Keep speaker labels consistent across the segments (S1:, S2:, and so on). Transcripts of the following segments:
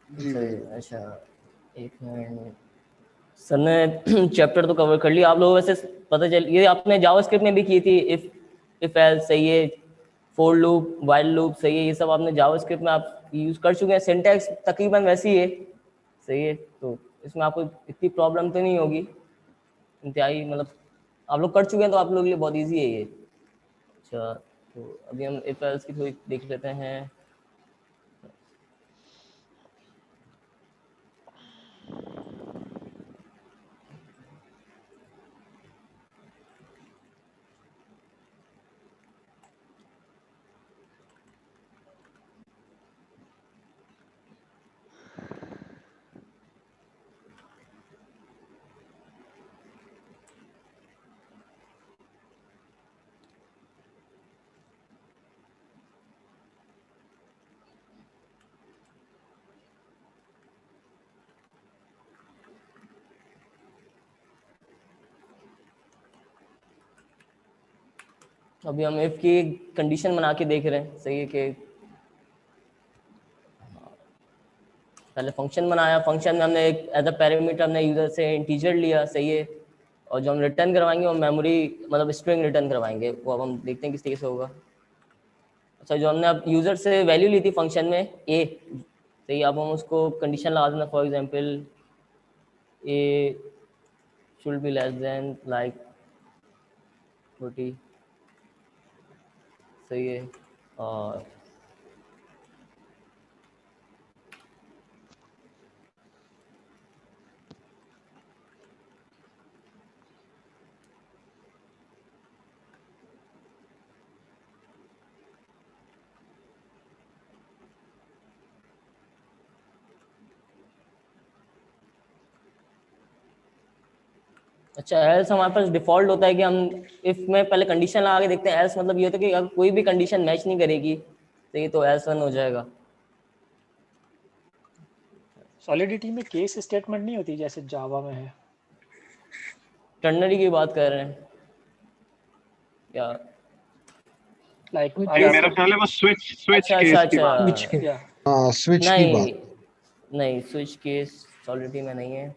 S1: जी
S2: सही,
S1: भैया।
S2: अच्छा एक मिनट। सर ने चैप्टर तो कवर कर लिया आप लोगों वैसे। पता चल ये आपने जावास्क्रिप्ट में भी की थी, इफ एल्स सही है, फोर लूप, व्हाइल लूप सही है, ये सब आपने जावास्क्रिप्ट में आप यूज कर चुके हैं। सिंटैक्स तकरीबन वैसी है, सही है, तो इसमें आपको इतनी प्रॉब्लम तो नहीं होगी इंतहाई, मतलब आप लोग कर चुके हैं तो आप लोगों के लिए बहुत ईजी है ये। अच्छा, तो अभी हम इफ एल्स की थोड़ी देख लेते हैं। अभी हम इफ की कंडीशन बना के देख रहे हैं, सही है, कि पहले फंक्शन बनाया, फंक्शन में हमने एक एज अ पैरामीटर हमने यूजर से इंटीजर लिया, सही है, और जो हम रिटर्न करवाएंगे वो मेमोरी मतलब स्ट्रिंग रिटर्न करवाएंगे, वो अब हम देखते हैं किस तरीके से होगा। अच्छा, जो हमने अब यूजर से वैल्यू ली थी फंक्शन में ए, सही, अब हम उसको कंडीशन लगा देना, for example A should be less than like 40, सही है, और अच्छा एल्स हमारे पास डिफॉल्ट होता है कि हम इफ में पहले कंडीशन लगा के देखते हैं। एल्स मतलब ये होता है कि अगर कोई भी कंडीशन मैच नहीं करेगी, सही, तो एल्स रन हो जाएगा।
S3: सॉलिडिटी में केस स्टेटमेंट नहीं होती जैसे जावा में है?
S2: टर्नरी की बात कर रहे हैं या?
S3: लाइक
S1: मेरा ख्याल है वो स्विच स्विच
S2: अच्छा अच्छा
S1: केस की
S2: अच्छा,
S1: बात।
S4: स्विच के,
S3: या
S4: हाँ स्विच की
S2: नहीं
S4: बात।
S2: नहीं, स्विच केस सॉलिडिटी में नहीं है।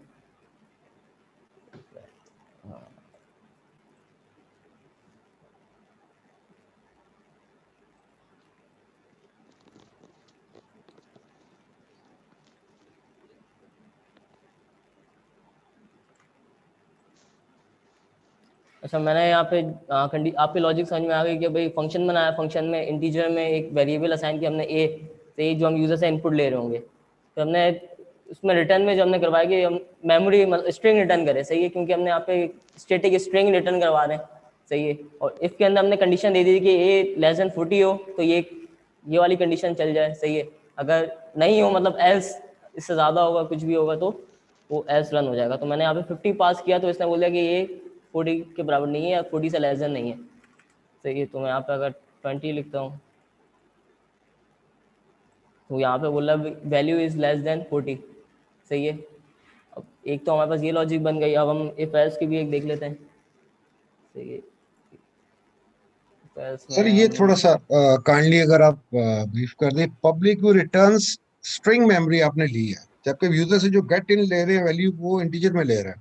S2: अच्छा, मैंने यहाँ पे आपके लॉजिक समझ में आ गई कि भाई फंक्शन बनाया, फंक्शन में इंटीजर में एक वेरिएबल असाइन किया हमने ए, से जो हम यूजर से इनपुट ले रहे होंगे, तो हमने उसमें रिटर्न में जो हमने करवाया कि हम मेमोरी स्ट्रिंग रिटर्न करें, सही है, क्योंकि हमने यहाँ पे स्टैटिक स्ट्रिंग रिटर्न करवा रहे हैं, सही है, और इफ के अंदर हमने कंडीशन दे दी कि ए लेस देन 40 हो तो ये वाली कंडीशन चल जाए, सही है, अगर नहीं हो मतलब एल्स इससे ज़्यादा होगा, कुछ भी होगा, तो वो एल्स रन हो जाएगा। तो मैंने यहाँ पे 50 पास किया तो इसने बोल दिया कि ये 40 के बराबर नहीं है या 40 से लेस देन नहीं है, सही है, तो मैं यहाँ पे अगर 20 लिखता हूँ तो यहाँ पे बोला वैल्यू इज लेस देन 40, सही है। अब एक तो हमारे पास ये लॉजिक बन गई, अब हम इफ एल्स की भी एक देख लेते हैं, सही है। इफ एल्स
S4: सर
S2: में
S4: ये
S2: हम
S4: थोड़ा सा काइंडली अगर आप ब्रीफ कर दें, पब्लिक रिटर्न्स स्ट्रिंग मेमोरी आपने ली है, जबकि यूजर से जो गेट इन ले रहे हैं वैल्यू वो इंटीजर में ले रहे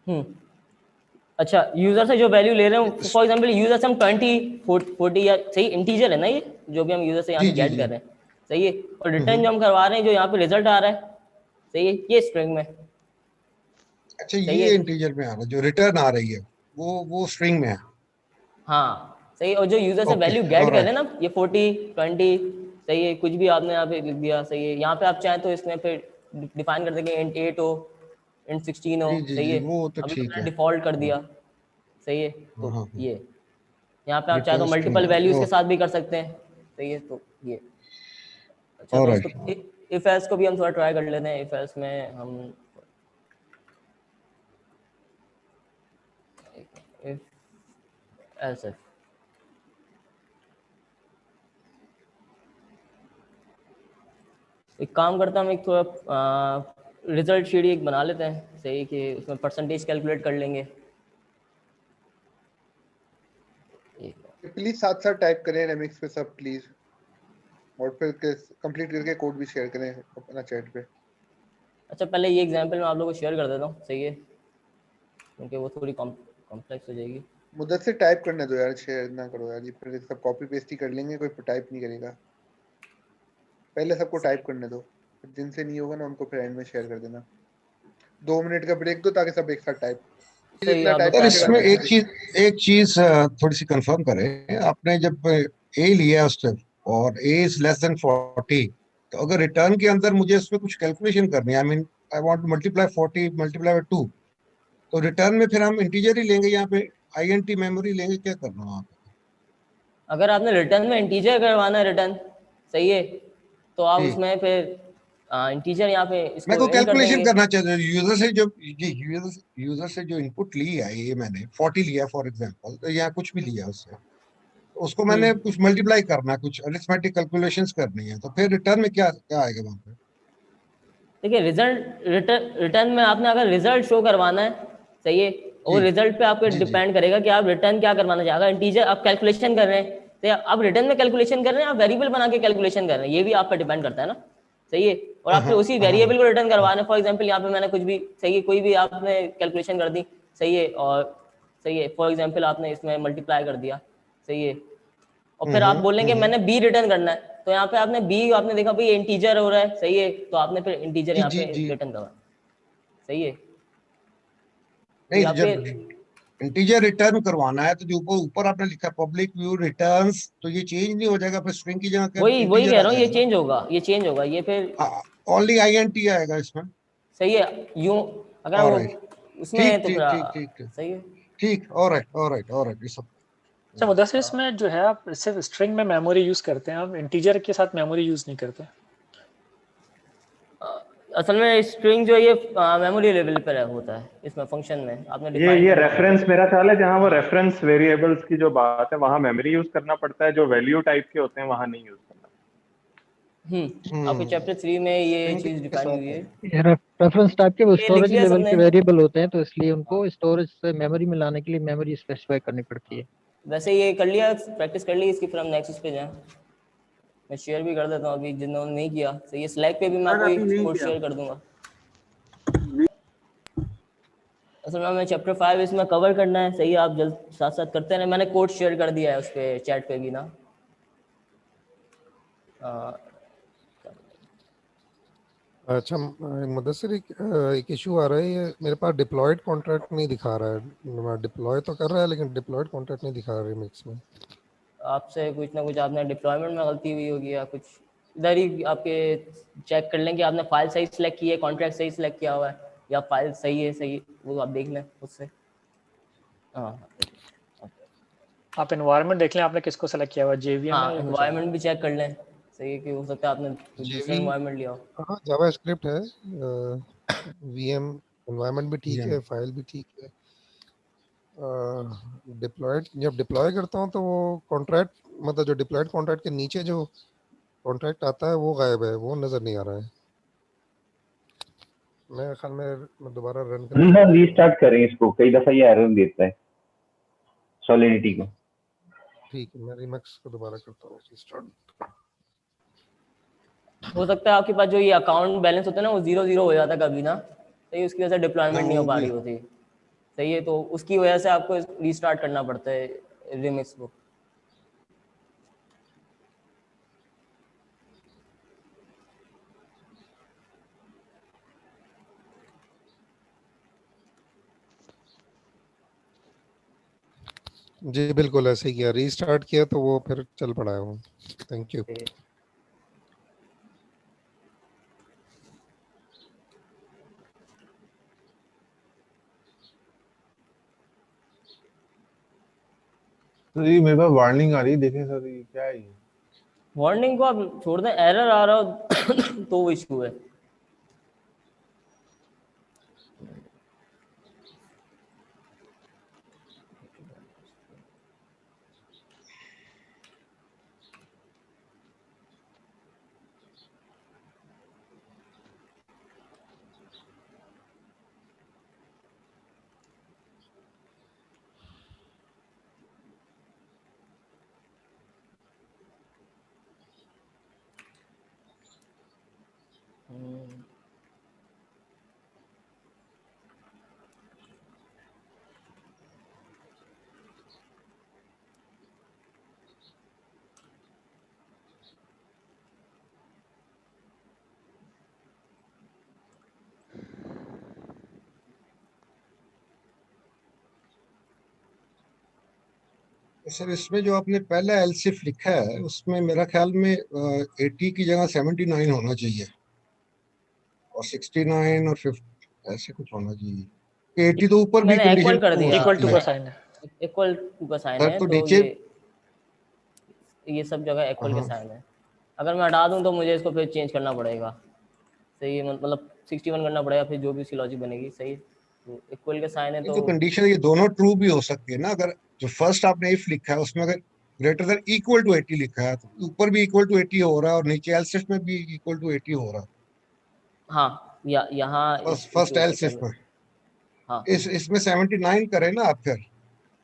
S4: हैं।
S2: अच्छा, यूजर से जो वैल्यू ले रहे हैं,
S4: इस-
S2: फॉर एग्जांपल यूजर से हम 20 40 या सही इंटीजर है ना ये, जो भी हम यूजर से यहाँ
S4: जी
S2: से
S4: जी
S2: गेट
S4: जी।
S2: कर रहे हैं, सही है, और रिटर्न
S4: हम्म।
S2: जो हम करवा रहे हैं, जो यहाँ पे रिजल्ट आ रहा है, सही है, ये स्ट्रिंग में,
S4: अच्छा
S2: सही
S4: ये
S2: है,
S4: इंटीजर में आ रहा है, जो रिटर्न आ रही है वो स्ट्रिंग में है।
S2: हाँ सही, और जो यूजर से
S4: ओके
S2: वैल्यू गेट कर रहे हैं
S4: ऑलराइट।
S2: ना, ये 40 20, सही है, कुछ भी आपने यहाँ पे लिख दिया, सही है, यहाँ पे आप चाहें तो इसमें फिर डिफाइन कर देंगे इंट 8 हो, इंट 16 हो,
S4: जी जी
S2: सही
S4: जी
S2: है,
S4: वो तो
S2: अभी
S4: ठीक
S2: मैंने
S4: है।
S2: डिफॉल्ट कर
S4: हाँ
S2: दिया, सही है,
S4: हाँ
S2: तो
S4: हाँ।
S2: ये यहाँ पे आप चाहे तो
S4: रिटर्न स्ट्रिंग
S2: मल्टीपल
S4: आ रही
S2: वैल्यूज
S4: है,
S2: के साथ
S4: ओके
S2: भी कर सकते हैं, सही है, तो ये अच्छा, तो इसको
S4: ऑलराइट।
S2: इफ एल्स को भी हम थोड़ा ट्राई कर लेते हैं। इफ एल्स में हम इफ एल्स एक काम करता हूँ, हम एक थोड़ा रिजल्ट शीट एक बना लेते हैं, सही, कि उसमें परसेंटेज कैलकुलेट कर लेंगे।
S1: प्लीज साथ साथ टाइप करें रेमिक्स पे सब प्लीज।
S5: और फिर कंप्लीट करके कोड भी शेयर करें अपना चैट पे।
S2: अच्छा पहले ये एग्जांपल मैं आप लोगों को शेयर कर देता हूँ, सही है, क्योंकि वो थोड़ी कॉम्प्लेक्स हो जाएगी।
S5: मुद्दत से टाइप करने दो यार, शेयर ना करो यार, ये फिर सब कॉपी पेस्ट ही कर लेंगे, कोई टाइप नहीं करेगा। पहले सबको टाइप करने दो, फिर जिनसे नहीं होगा ना उनको फिर एंड में शेयर कर देना। 2 मिनट का ब्रेक दो ताकि सब एक साथ टाइप,
S2: सही,
S5: जितना
S2: आप
S5: टाइप
S2: लोग
S4: सर
S2: टाइप
S5: कीजिएगा
S2: कर
S4: इसमें
S2: देना।
S4: एक चीज थोड़ी सी कंफर्म करें, आपने जब ए लिया उससे और ए इज लेस देन 40, तो अगर रिटर्न के अंदर मुझे उसमें कुछ कैलकुलेशन करनी है, I mean I want to multiply 40 multiply by 2, तो रिटर्न में फिर हम इंटीजर ही लेंगे, यहाँ पे आईएनटी मेमोरी लेंगे, क्या करना है वहाँ पे?
S2: अगर आपने रिटर्न में इंटीजर करवाना है रिटर्न, सही है, तो आप
S4: जी,
S2: उसमें फिर इंटीजर यहाँ पे
S4: मैं
S2: इसको
S4: को
S2: इन कर
S4: कैलकुलेशन
S2: देंगे।
S4: करना चाहता हूँ यूजर से, जो जी यूजर से जो इनपुट ली है, ये मैंने 40 लिया फॉर एग्जांपल, तो यहाँ कुछ भी लिया उससे, तो उसको मैंने कुछ मल्टीप्लाई करना, कुछ अरिथमेटिक कैलकुलेशंस करनी है, तो फिर रिटर्न में क्या क्या आएगा वहाँ पे?
S2: देखिए रिटर्न में आपने अगर रिजल्ट शो करवाना है, सही है, वो
S4: जी
S2: रिजल्ट पे आपको
S4: जी जी
S2: डिपेंड करेगा कि आप रिटर्न क्या करवाना चाहेगा। अगर इंटीजर आप कैलकुलेशन कर रहे हैं, तो आप रिटर्न में कैलकुलेशन कर रहे हैं, आप वेरिएबल बना के कैलकुलेशन कर रहे हैं, ये भी आप पे डिपेंड करता है ना, सही है। और
S4: हाँ
S2: आप फिर
S4: हाँ
S2: उसी
S4: हाँ हाँ,
S2: वेरिएबल को रिटर्न करवाना है। फॉर एग्जाम्पल यहाँ पे मैंने कुछ भी, सही है, कोई भी आपने कैलकुलेशन कर दी, सही है, और सही है, फॉर एग्जाम्पल आपने इसमें मल्टीप्लाई कर दिया, सही है, और फिर आप बोलेंगे मैंने बी रिटर्न करना है, तो यहाँ पे आपने बी, आपने देखा भाई इंटीजर हो रहा है, सही है, तो आपने फिर इंटीजर
S4: जी
S2: यहाँ
S4: जी
S2: पे
S4: जी।
S2: रिटर्न करवाना, सही है। तो
S4: नहीं, तो
S2: यहाँ पे
S4: जब इंटीजर रिटर्न करवाना है, तो जो ऊपर ऊपर आपने लिखा पब्लिक व्यू रिटर्न्स, तो ये चेंज नहीं हो जाएगा, फिर स्ट्रिंग की जगह
S2: वही वही
S4: इंटीजर
S2: कह
S4: आ
S2: रहा हूँ, ये
S4: जाएगा ना?
S2: चेंज होगा, ये चेंज होगा, ये फिर
S4: ओनली आईएनटी आएगा इसमें?
S2: सही है, यूं अगर वो
S4: ऑलराइट,
S2: उसमें है
S4: ठीक
S2: तो फिर
S4: ठीक ठीक ठीक ठीक
S2: सही है।
S4: ठीक, ऑलराइट ऑलराइट ऑलराइट, ये सब।
S3: अच्छा मुदस्सिर, इसमें जो है आप सिर्फ स्ट्रिंग में मेमोरी यूज करते हैं, आप इंटीजर के साथ मेमोरी यूज नहीं करते?
S2: असल में स्ट्रिंग जो है ये मेमोरी लेवल पर होता है, इसमें फंक्शन में आपने डिफाइन
S1: ये
S2: करना होता है।
S1: रेफरेंस मेरा ख्याल है, जहाँ वो रेफरेंस वेरिएबल्स की जो बात है वहां मेमोरी यूज करना पड़ता है, जो वैल्यू टाइप के होते हैं वहां नहीं यूज करना।
S2: आपके चैप्टर 3 में ये
S4: स्ट्रिंग
S2: चीज
S4: के
S2: डिफाइन
S4: साथ
S2: हुई
S4: है।
S2: है।
S6: ये रेफरेंस टाइप के वो
S2: ये लिख
S6: स्टोरेज
S2: लिया
S6: लेवल
S2: सबने?
S6: के वेरिएबल होते हैं, तो इसलिए उनको स्टोरेज से मेमोरी में लाने के लिए मेमोरी स्पेसिफाई करनी पड़ती है।
S2: वैसे ये कर लिया, प्रैक्टिस कर ली इसकी, फिर हम नेक्स्ट पे जाएं। मैं शेयर भी कर देता हूँ अभी जिन्होंने नहीं किया, तो ये स्लैक पे भी मैं आपको ये कोड शेयर कर दूंगा। असल में हमें चैप्टर 5 इसमें कवर करना है, सही है, आप जल्द साथ साथ करते हैं। मैंने कोड शेयर कर दिया है उस पर चैट पे भी ना।
S7: अच्छा मुदस्सिर, एक इशू आ रहा है, ये मेरे पास डिप्लॉयड कॉन्ट्रैक्ट नहीं दिखा रहा है, डिप्लॉय तो कर रहा है लेकिन डिप्लॉयड कॉन्ट्रैक्ट नहीं दिखा रहा है मिक्स में।
S2: आपसे कुछ ना कुछ आपने डिप्लॉयमेंट में गलती हुई होगी, या कुछ इधर ही आपके चेक कर लें कि आपने फाइल सही सिलेक्ट की है, कॉन्ट्रैक्ट सही सिलेक्ट किया हुआ है, या फाइल सही है, सही, वो आप देख लें उससे। हाँ
S3: आप एनवायरनमेंट देख लें आपने किसको सेलेक्ट किया हुआ है, जेवीएम
S2: हाँ,
S3: है या कुछ और?
S2: एनवायरनमेंट भी चेक कर लें, सही है, कि हो सकता है आपने कोई दूसरा
S7: जेवी,
S2: एनवायरनमेंट लिया हो।
S7: हाँ जावास्क्रिप्ट है, वीएम एनवायरनमेंट भी ठीक है, फाइल भी ठीक है। डिप्लॉयड, जब डिप्लॉय करता हूँ तो वो कॉन्ट्रैक्ट, मतलब जो डिप्लॉयड कॉन्ट्रैक्ट के नीचे जो कॉन्ट्रैक्ट आता है वो गायब है, वो नज़र नहीं आ रहा है। मैं ख्याल में मैं दोबारा रन करके
S8: रीस्टार्ट करें इसको, कई दफा ये एरर देता है सॉलिडिटी को।
S7: ठीक है, मैं रिमैक्स को दोबारा करता हूँ रिस्टार्ट।
S2: हो सकता है आपके पास जो ये अकाउंट बैलेंस होता है ना, वो 0 हो जाता है कभी ना, सही, उसकी वजह से
S4: हाँ
S2: डिप्लॉयमेंट नहीं हो
S4: वो
S2: पा
S4: भी
S2: रही होती, सही है, तो उसकी वजह से आपको रीस्टार्ट करना पड़ता है रिमिक्स को।
S7: जी बिल्कुल ऐसे ही किया, रीस्टार्ट किया तो वो फिर चल पड़ा है वो। Thank you.
S9: तो ये मेरे पास वार्निंग आ रही है, देखें सर ये क्या है ये?
S2: वार्निंग को आप छोड़ दें, एरर आ रहा हो तो वो इशू है।
S4: सर इसमें जो आपने पहला एलसिफ लिखा है उसमें मेरा ख्याल में 80 की जगह 79 होना चाहिए और 69 और 50 ऐसे कुछ होना चाहिए। 80 तो ऊपर भी
S2: मैंने
S4: कंडीशन
S2: इक्वल कर
S4: ट्रू हो
S2: दिया,
S3: इक्वल टू
S4: सकती
S3: का
S4: है।
S3: साइन है।
S2: इक्वल टू का साइन
S4: सर
S2: है,
S4: तो
S2: तो
S4: नीचे
S2: ये सब जगह इक्वल के
S4: हाँ
S2: साइन है। अगर मैं हटा दूं तो मुझे इसको फिर चेंज करना पड़ेगा, सही है, मतलब 61 करना पड़ेगा, फिर जो भी उसकी लॉजिक बनेगी, सही है। तो इक्वल के साइन है
S4: ये
S2: तो
S4: तो कंडीशन ये दोनों ट्रू भी हो सकती है ना। अगर जो फर्स्ट आपने इफ लिखा है उसमें अगर ग्रेटर देन इक्वल टू 80 लिखा है तो ऊपर भी इक्वल टू 80 हो रहा है और नीचे एलसिफ में भी इक्वल टू 80 हो रहा है।
S2: हाँ, यहाँ
S4: फर्स्ट
S2: इस
S4: फर्स्ट
S2: केस
S4: एलसिफ
S2: में,
S4: में
S2: हाँ
S4: इसमें 79 करें ना आप फिर।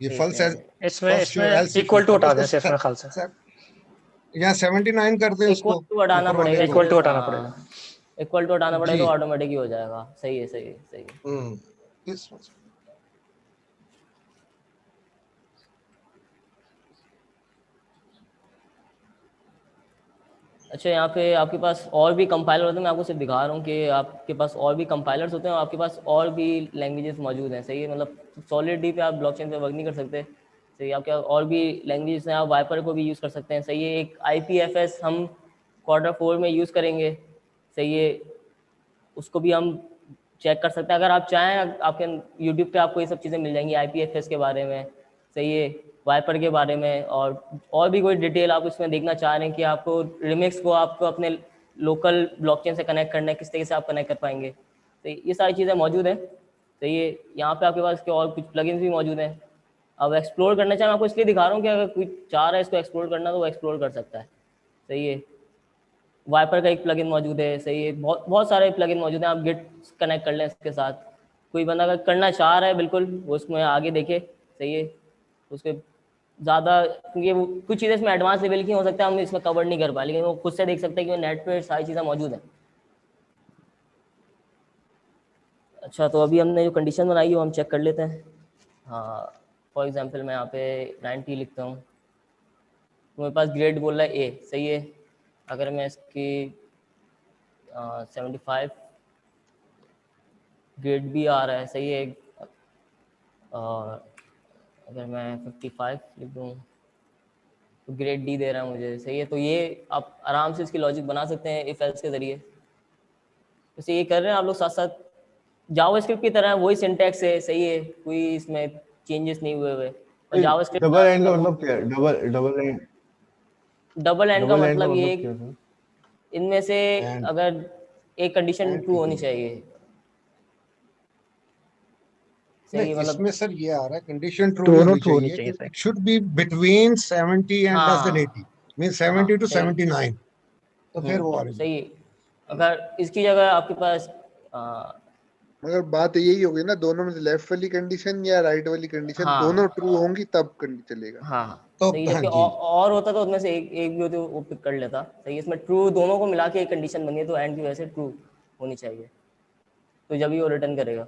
S4: ये
S2: एक
S4: फर्स्ट
S2: मिनट,
S3: इसमें
S4: फर्स्ट जो
S3: इसमें
S4: एलसिफ
S3: इक्वल
S4: लिखा
S3: टू
S4: है
S3: हटा
S4: उसको
S3: दें सिर्फ मेरे ख्याल से।
S4: यहाँ 79 कर दें
S2: इक्वल
S4: उसको
S2: टू हटाना
S4: ऊपर वाले
S2: पड़ेगा
S4: को।
S3: इक्वल टू
S2: इसमें,
S3: हटाना पड़ेगा।
S2: हाँ इक्वल टू हटाना पड़ेगा
S4: जी
S2: तो ऑटोमेटिक ही हो जाएगा, सही है, सही है, सही है।
S4: इस
S2: अच्छा, यहाँ पे आपके पास और भी कंपाइलर होते हैं, मैं आपको सिर्फ दिखा रहा हूँ कि आपके पास और भी कंपाइलर्स होते हैं और आपके पास और भी लैंग्वेजेस मौजूद हैं, सही है। मतलब सॉलिड पे आप ब्लॉकचेन पे वर्क नहीं कर सकते, सही है। आपके पास और भी लैंग्वेजेस हैं, आप वाइपर को भी यूज़ कर सकते हैं, सही है। एक IPFS हम Q4 में यूज़ करेंगे, सही है, उसको भी हम चेक कर सकते हैं। अगर आप चाहें, आपके यूट्यूब पे आपको ये सब चीज़ें मिल जाएंगी IPFS के बारे में, सही है, वाइपर के बारे में, और भी कोई डिटेल आप इसमें देखना चाह रहे हैं कि आपको रिमिक्स को आपको अपने लोकल ब्लॉकचेन से कनेक्ट करना है, किस तरीके से आप कनेक्ट कर पाएंगे, तो ये सारी चीज़ें मौजूद हैं, सही है। यहाँ पे आपके पास के और कुछ प्लगइन्स भी मौजूद हैं। अब एक्सप्लोर करना चाहें, मैं आपको इसलिए दिखा रहा हूँ कि अगर कोई चाह रहा है इसको एक्सप्लोर करना तो वो एक्सप्लोर कर सकता है, सही है। वाइपर का एक प्लगइन मौजूद है, सही है, बहुत बहुत सारे प्लगइन मौजूद हैं, आप गिट कनेक्ट कर लें इसके साथ। कोई बंदा अगर करना चाह रहा है बिल्कुल वो उसमें आगे देखे, सही है, उसके ज़्यादा, क्योंकि वो कुछ चीज़ें इसमें एडवांस लेवल की हो सकता है हम इसमें कवर नहीं कर पाए, लेकिन वो खुद से देख सकते हैं कि नेट पे सारी चीज़ें मौजूद हैं। अच्छा, तो अभी हमने जो कंडीशन बनाई है वो हम चेक कर लेते हैं। हाँ, फॉर एग्जांपल मैं यहाँ पे 90 लिखता हूँ, तो मेरे पास ग्रेड बोल रहा है A, सही है। अगर मैं इसकी 75 ग्रेड B आ रहा है, सही है। और अगर मैं 55 लिख दूँ तो ग्रेड D दे रहा है मुझे, सही है। तो ये आप आराम से इसकी लॉजिक बना सकते हैं इफ एल्स के ज़रिए। वैसे ये कर रहे हैं आप लोग साथ साथ, जावास्क्रिप्ट की तरह वही सिंटैक्स है, सही है, कोई इसमें चेंजेस नहीं हुए हुए। और जावास्क्रिप्ट
S9: डबल एंड का मतलब क्या है?
S2: डबल एंड का
S9: डबल एंड का
S2: मतलब ये
S9: मतलब क्या है सर?
S2: इनमें से
S4: एंड
S2: अगर एक कंडीशन
S4: एंड
S2: ट्रू होनी
S4: नहीं
S2: चाहिए, सही है, मतलब
S4: इसमें सर ये आ रहा है कंडीशन ट्रू नहीं
S6: दोनों
S4: होनी
S6: ट्रू होनी
S4: चाहिए।
S6: चाहिए sir.
S4: It should be between 70 and less than
S2: हाँ
S4: 80 मीन
S2: हाँ
S4: 70 टू
S2: सही,
S4: 79 तो फिर वो आ रही है।
S2: सही है। अगर इसकी जगह आपके पास
S5: मगर बात यही होगी ना, दोनों में से लेफ्ट वाली कंडीशन या राइट वाली कंडीशन दोनों
S2: हाँ
S5: ट्रू होंगी तब चलेगा।
S2: हाँ
S4: तो
S2: सही,
S4: हाँ
S2: जबकि
S4: जी
S2: और होता तो उनमें से एक एक भी होती वो पिक कर लेता, सही। इसमें ट्रू दोनों को मिला के एक कंडीशन बनी है, तो एंड की वजह से ट्रू होनी चाहिए, तो जब ही वो रिटर्न करेगा।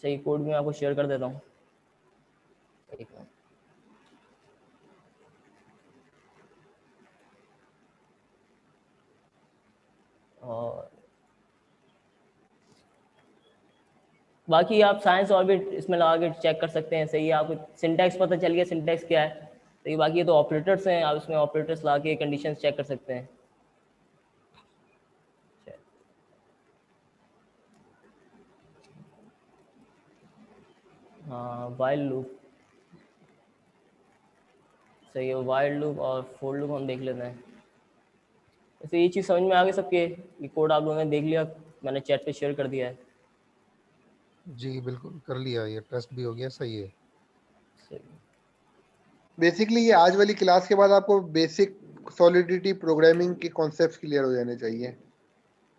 S2: सही, कोड भी मैं आपको शेयर कर देता हूँ, एक मिनट। और बाकी आप साइंस और भी इसमें लगा के चेक कर सकते हैं, सही है। आपको सिंटैक्स पता चल गया, सिंटैक्स क्या है, सही। बाकी ये तो ऑपरेटर्स हैं, आप इसमें ऑपरेटर्स लगा के कंडीशंस चेक कर सकते हैं। हाँ, वाइल लूप, सही है, वाइल लूप और फोर लूप हम देख लेते हैं। वैसे ये चीज़ समझ में आ गई सबके, ये कोड आप लोगों ने देख लिया, मैंने चैट पे शेयर कर दिया है,
S7: जी बिल्कुल कर लिया, ये टेस्ट भी हो गया, सही है।
S2: सही।
S5: बेसिकली ये आज वाली क्लास के बाद आपको बेसिक सॉलिडिटी प्रोग्रामिंग के कॉन्सेप्ट्स क्लियर हो जाने चाहिए।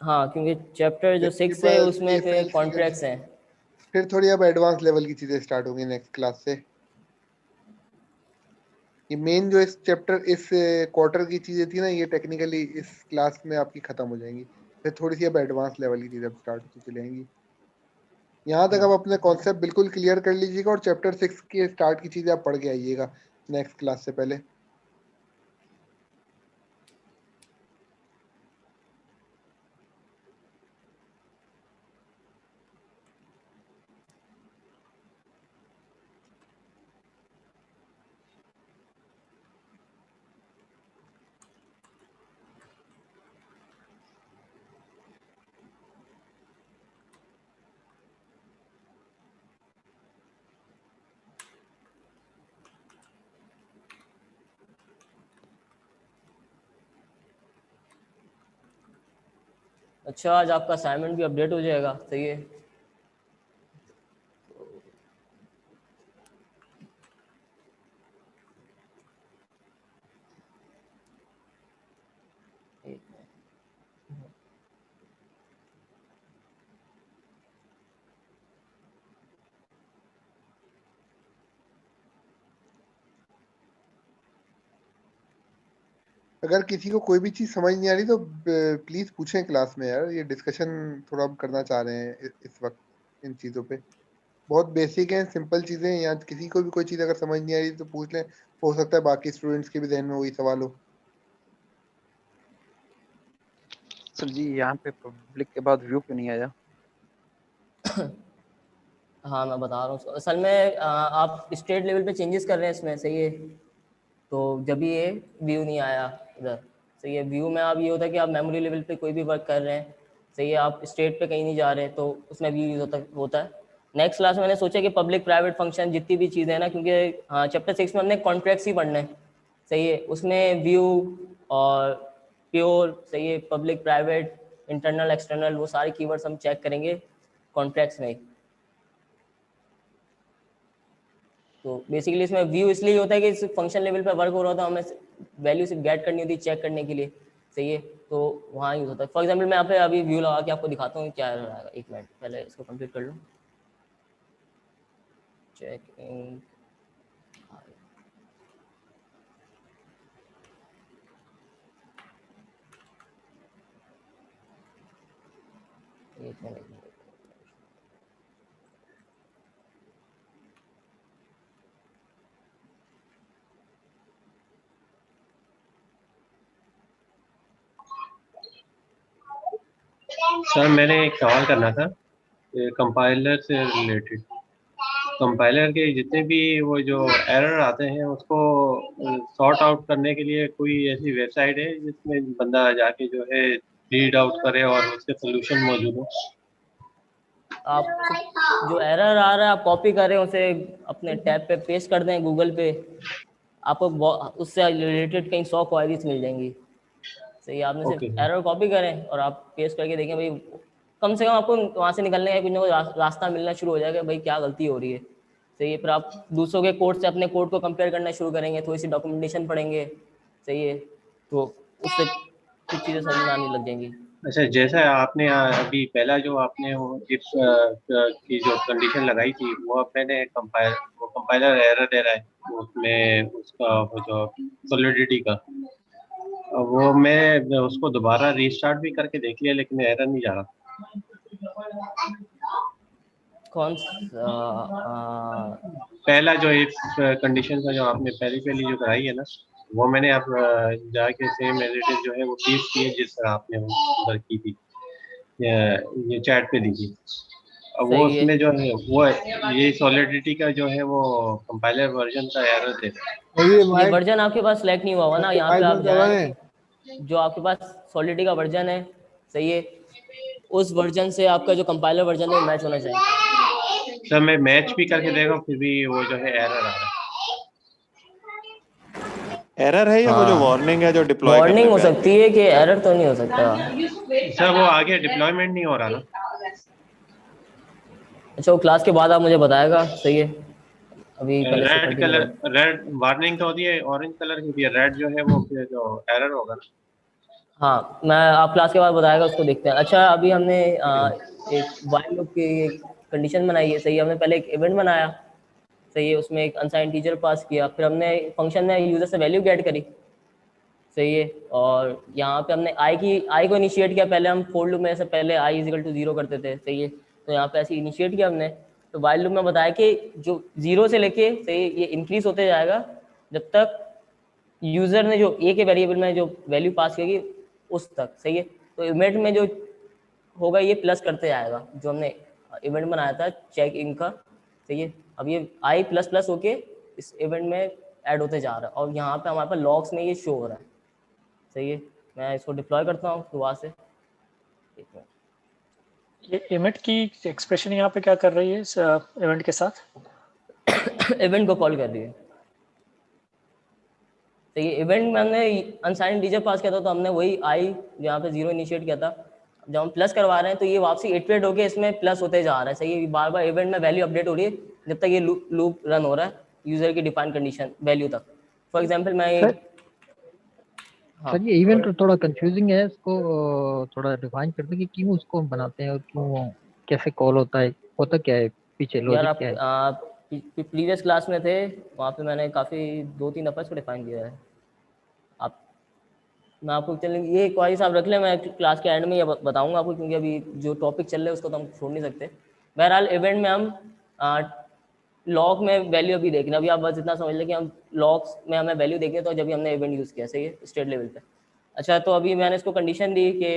S2: हाँ, क्योंकि चैप्टर जो
S5: फिर
S2: 6 है उसमें फिर
S5: FL
S2: कॉन्ट्रैक्ट्स हैं।
S5: फिर थोड़ी अब एडवांस लेवल की चीजें स्टार्ट होंगी नेक्स्ट क्लास से। ये मेन जो इस चैप्टर इस क्वार्टर की चीजें थी ना, ये टेक्निकली इस क्लास में आपकी खत्म हो जाएंगी। फिर थोड़ी सी अब एडवांस लेवल की चीजें अब स्टार्ट होती चली जाएंगी। यहाँ तक आप अपने कॉन्सेप्ट बिल्कुल क्लियर कर लीजिएगा और चैप्टर 6 के स्टार्ट की चीजें आप पढ़ के आइएगा नेक्स्ट क्लास से पहले।
S2: अच्छा, आज आपका असाइनमेंट भी अपडेट हो जाएगा, सही है।
S5: अगर किसी को कोई भी चीज समझ नहीं आ रही तो प्लीज पूछें क्लास में यार, ये डिस्कशन थोड़ा हम करना चाह रहे हैं इस वक्त इन चीजों पे। बहुत बेसिक है, सिंपल चीजें हैं, या किसी को भी कोई चीज अगर समझ नहीं आ रही तो पूछ लें, हो सकता है बाकी स्टूडेंट्स के भी ध्यान में वही सवाल हो।
S10: सर जी यहाँ पे पब्लिक के बाद व्यू क्यों नहीं आया?
S2: हाँ, मैं बता रहा हूँ। असल में आप स्टेट लेवल पे चेंजेस कर रहे हैं इसमें, सही है। तो जब भी ये व्यू नहीं आया इधर, सही है। व्यू में आप ये होता है कि आप मेमोरी लेवल पे कोई भी वर्क कर रहे हैं, सही है, आप स्टेट पे कहीं नहीं जा रहे, तो उसमें व्यू यूज होता है। नेक्स्ट क्लास में मैंने सोचा कि पब्लिक प्राइवेट फंक्शन जितनी भी चीज़ें हैं ना, क्योंकि चैप्टर 6 में हमने कॉन्ट्रैक्ट्स ही पढ़ने हैं, सही है। उसमें व्यू और प्योर, सही है, पब्लिक प्राइवेट इंटरनल एक्सटर्नल, वो सारे कीवर्ड्स हम चेक करेंगे कॉन्ट्रैक्ट्स में। तो बेसिकली इसमें व्यू इसलिए होता है कि इस फंक्शन लेवल पे वर्क हो रहा था, हमें वैल्यू सिर्फ गेट करनी होती है चेक करने के लिए, सही है। तो वहाँ यूज होता है। फॉर एग्जांपल मैं यहाँ पे अभी व्यू लगा के आपको दिखाता हूँ क्या एरर आएगा। एक मिनट, पहले इसको कंप्लीट कर लूँ। चेकिंग, एक मिनट।
S11: सर मैंने एक सवाल करना था कंपाइलर से रिलेटेड। कंपाइलर के जितने भी वो जो एरर आते हैं उसको सॉर्ट आउट करने के लिए कोई ऐसी वेबसाइट है जिसमें बंदा जाके जो है रीड आउट करे और उसके सोल्यूशन मौजूद हो?
S2: आप जो एरर आ रहा है आप कॉपी करें, उसे अपने टैब पे पेस्ट कर दें गूगल पे, आपको उससे रिलेटेड कहीं 100 क्वेरीज मिल जाएंगी, सही। आपने सिर्फ एरर कॉपी करें और आप पेस्ट करके देखें, भाई कम से कम आपको वहाँ से निकलने का कुछ ना कुछ रास्ता मिलना शुरू हो जाएगा, भाई क्या गलती हो रही है, सही है। फिर आप दूसरों के कोड से अपने कोड को कंपेयर करना शुरू करेंगे, थोड़ी सी डॉक्यूमेंटेशन पढ़ेंगे, सही है, तो उससे कुछ चीज़ें समझ में आने लग जाएंगी।
S11: अच्छा, जैसा आपने अभी पहला जो आपने वो इफ की जो कंडीशन लगाई थी वो मैंने कंपाइलर एरर दे रहा है उसमें, उसका वो जो सॉलिडिटी का, वो मैं उसको दोबारा रीस्टार्ट भी करके देख लिया लेकिन एरर नहीं जा रहा।
S2: कौन
S11: पहला जो इफ कंडीशन का जो आपने पहली जो कराई है ना, वो मैंने अब जाके सेम एज इट इज जो है वो चीज की है जिस तरह आपने वो उधर की थी, ये चैट पे दी थी। अब वो उसमें जो है वो ये सॉलिडिटी का जो है वो कंपाइलर वर्जन का एरर दे रहा है।
S2: ये वर्जन आपके पास सेलेक्ट नहीं हुआ होगा ना, यहाँ पे आप जाएं, जो आपके पास सॉलिडिटी का वर्जन है, सही है, उस वर्जन से आपका जो कंपाइलर वर्जन है वो मैच होना चाहिए।
S11: सर मैं मैच भी करके देखा फिर भी वो जो है एरर आ रहा है।
S12: एरर है या वो जो वार्निंग है जो डिप्लॉय करने
S2: वार्निंग हो सकती है कि एरर तो नहीं हो सकता।
S11: सर वो आगे डिप्लॉयमेंट नहीं हो रहा ना।
S2: अच्छा, वो क्लास के बाद आप मुझे बताएगा, सही है। अभी
S11: रेड कलर, रेड वार्निंग तो होती है, ऑरेंज कलर की भी है, रेड जो है वो फिर जो एरर होगा ना।
S2: हाँ, मैं आप क्लास के बाद बताएगा, उसको देखते हैं। अच्छा, अभी हमने एक व्हाइल लूप की एक कंडीशन बनाई है, सही है। हमने पहले एक इवेंट बनाया, सही है, उसमें एक अनसाइंड टीचर पास किया, फिर हमने फंक्शन में यूजर से वैल्यू गेट करी, सही है। और यहाँ पे हमने आई को इनिशिएट किया। पहले हम फोर लूप में से पहले i इक्वल टू 0 करते थे, सही है। तो यहाँ पे ऐसे इनिशिएट किया हमने। तो व्हाइल लूप में बताया कि जो 0 से लेके, सही, ये इंक्रीज होते जाएगा जब तक यूजर ने जो a के वेरिएबल में जो वैल्यू पास करेगी उस तक, सही है। तो इवेंट में जो होगा ये प्लस करते जाएगा, जो हमने इवेंट बनाया था चेक इन का, सही है। अब ये i प्लस प्लस होके इस इवेंट में ऐड होते जा रहा है, और यहाँ पे हमारे पास लॉग्स में ये शो हो रहा है, सही है। मैं इसको डिप्लॉय करता हूँ दोबारा से।
S3: ये इवेंट की एक्सप्रेशन यहाँ पे क्या कर रही है इस इवेंट के साथ?
S2: इवेंट को कॉल कर रही है, सही है। इवेंट में हमने अनसाइंड टीचर पास किया था, तो हमने वही आई यहाँ पे 0 इनिशिएट किया था। जब हम प्लस करवा रहे हैं तो ये वापसी इटरेट होके इसमें प्लस होते जा रहा है, सही है। बार बार इवेंट में वैल्यू अपडेट हो रही है जब तक ये लूप रन हो रहा है यूजर की डिफाइन कंडीशन वैल्यू तक। फॉर एग्जांपल मैं
S6: सर ये इवेंट थोड़ा कंफ्यूजिंग है, इसको थोड़ा डिफाइन कर दें कि क्यों उसको हम बनाते हैं और क्यों कैसे कॉल होता क्या है पीछे,
S2: यार
S6: लॉजिक क्या है?
S2: आप प्रीवियस क्लास में थे, वहाँ पे मैंने काफ़ी 2-3 दफ़ा इसको डिफाइन किया है। मैं आपको चलेंगे ये क्वारीज आप रख लें, मैं क्लास के एंड में ये बताऊंगा आपको, क्योंकि अभी जो टॉपिक चल रहा है उसको तो हम छोड़ नहीं सकते। बहरहाल इवेंट में हम लॉग में वैल्यू अभी देख रहे हैं, अभी आप बस इतना समझ लें कि हम लॉग्स में हमें वैल्यू देखें तो जब भी हमने इवेंट यूज़ किया, सही है, स्टेट लेवल पे। अच्छा, तो अभी मैंने इसको कंडीशन दी कि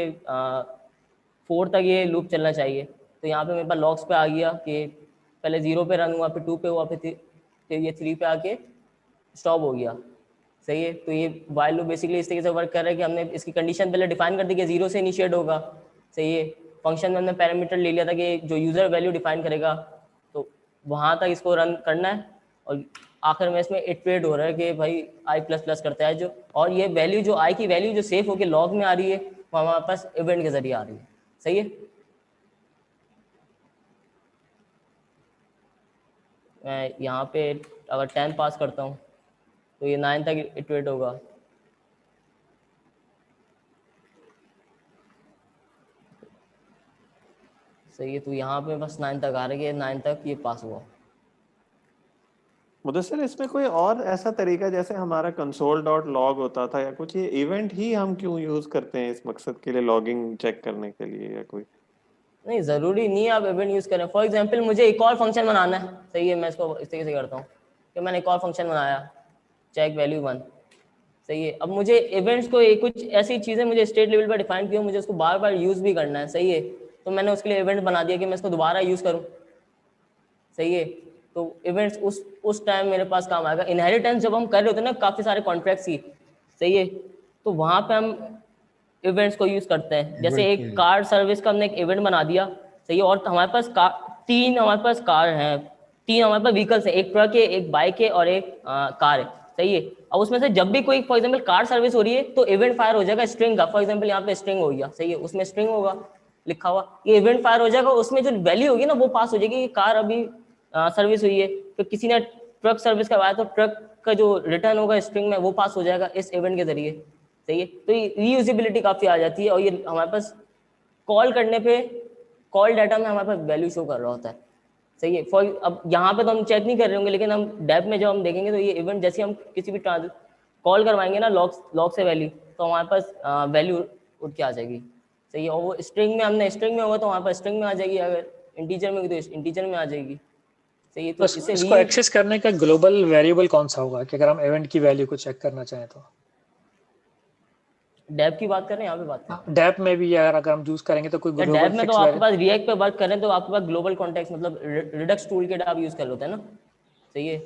S2: 4 तक ये लूप चलना चाहिए, तो यहाँ पे मेरे पास लॉग्स पे आ गया कि पहले 0 पे रन हुआ, फिर 2 पे हुआ, फिर ये 3 पे आके स्टॉप हो गया, सही है। तो ये वाइल लूप बेसिकली इस तरीके से वर्क कर रहा है कि हमने इसकी कंडीशन पहले डिफाइन कर दी कि 0 से इनिशिएट होगा, सही है। फंक्शन में हमने पैरामीटर ले लिया था कि जो यूज़र वैल्यू डिफाइन करेगा तो वहाँ तक इसको रन करना है, और आखिर में इसमें इटरेट हो रहा है कि भाई i++ करता है जो, और ये वैल्यू जो i की वैल्यू जो सेव होकर लॉग में आ रही है वो हमारे पास इवेंट के जरिए आ रही है, सही है। मैं यहाँ पे अगर 10 पास करता हूँ तो ये 9 तक इटरेट होगा, सही है। तो यहाँ पे बस 9 तक आ रही है, 9 तक ये पास हुआ।
S12: मुदस्सिर, इसमें कोई और ऐसा तरीका जैसे हमारा console.log होता था या कुछ, ये इवेंट ही हम क्यों यूज करते हैं इस मकसद के लिए, लॉगिंग चेक करने के लिए, या कोई?
S2: नहीं, ज़रूरी नहीं है आप इवेंट यूज़ करें। फॉर एग्जांपल मुझे एक और फंक्शन बनाना है, सही है, मैं इसको इस तरीके से करता हूँ कि मैंने एक और फंक्शन बनाया चेक वैल्यू 1, सही है। अब मुझे इवेंट्स को कुछ ऐसी चीज़ें मुझे स्टेट लेवल पर डिफाइन की हो, मुझे उसको बार बार यूज़ भी करना है, सही है। तो मैंने उसके लिए इवेंट बना दिया कि मैं इसको दोबारा यूज़ करूँ, सही है। तो इवेंट्स उस टाइम मेरे पास काम आएगा। इनहेरिटेंस जब हम कर रहे होते हैं ना काफ़ी सारे कॉन्ट्रैक्ट्स की, सही है, तो वहाँ पे हम इवेंट्स को यूज़ करते हैं। जैसे एक कार सर्विस का हमने एक इवेंट बना दिया, सही है, और हमारे पास तीन कार हैं, 3 हमारे पास व्हीकल्स हैं, एक ट्रक है, एक बाइक है और एक कार है, सही है। अब उसमें से जब भी कोई फॉर एग्जांपल कार सर्विस हो रही है तो इवेंट फायर हो जाएगा स्ट्रिंग का। फॉर एग्जांपल यहाँ पे स्ट्रिंग हो गया, सही है, उसमें स्ट्रिंग होगा लिखा हुआ, ये इवेंट फायर हो जाएगा, उसमें जो वैल्यू होगी ना वो पास हो जाएगी कि कार अभी सर्विस हुई है। तो किसी ने ट्रक सर्विस करवाया तो ट्रक का जो रिटर्न होगा स्ट्रिंग में वो पास हो जाएगा इस इवेंट के जरिए, सही है। तो ये रीयूजेबिलिटी काफ़ी आ जाती है, और ये हमारे पास कॉल करने पे कॉल डाटा में हमारे पास वैल्यू शो कर रहा होता है, सही है। फॉर अब यहाँ पे तो हम चेक नहीं कर रहे होंगे, लेकिन हम डेप में जब हम देखेंगे तो ये इवेंट जैसे हम किसी भी कॉल करवाएंगे ना लॉग से वैल्यू, तो हमारे पास वैल्यू उठ के आ जाएगी, सही है। और वो स्ट्रिंग में हमने स्ट्रिंग में होगा तो हमारे पास स्ट्रिंग में आ जाएगी, अगर इंटीजर में तो इंटीजर में आ जाएगी, सही है। तो
S3: इसको एक्सेस करने का ग्लोबल वेरिएबल कौन सा होगा कि अगर हम इवेंट की वैल्यू को चेक करना चाहें तो?
S2: डेप की बात करें, यहाँ पे बात करें
S3: डेप में भी यार अगर हम यूज करेंगे तो कोई ग्लोबल
S2: डेप में तो आपके पास रिएक्ट पे वर्क करें तो आपके पास ग्लोबल कॉन्टेक्स्ट मतलब रिडक्स टूल किट आप यूज कर लेते हैं ना, सही है।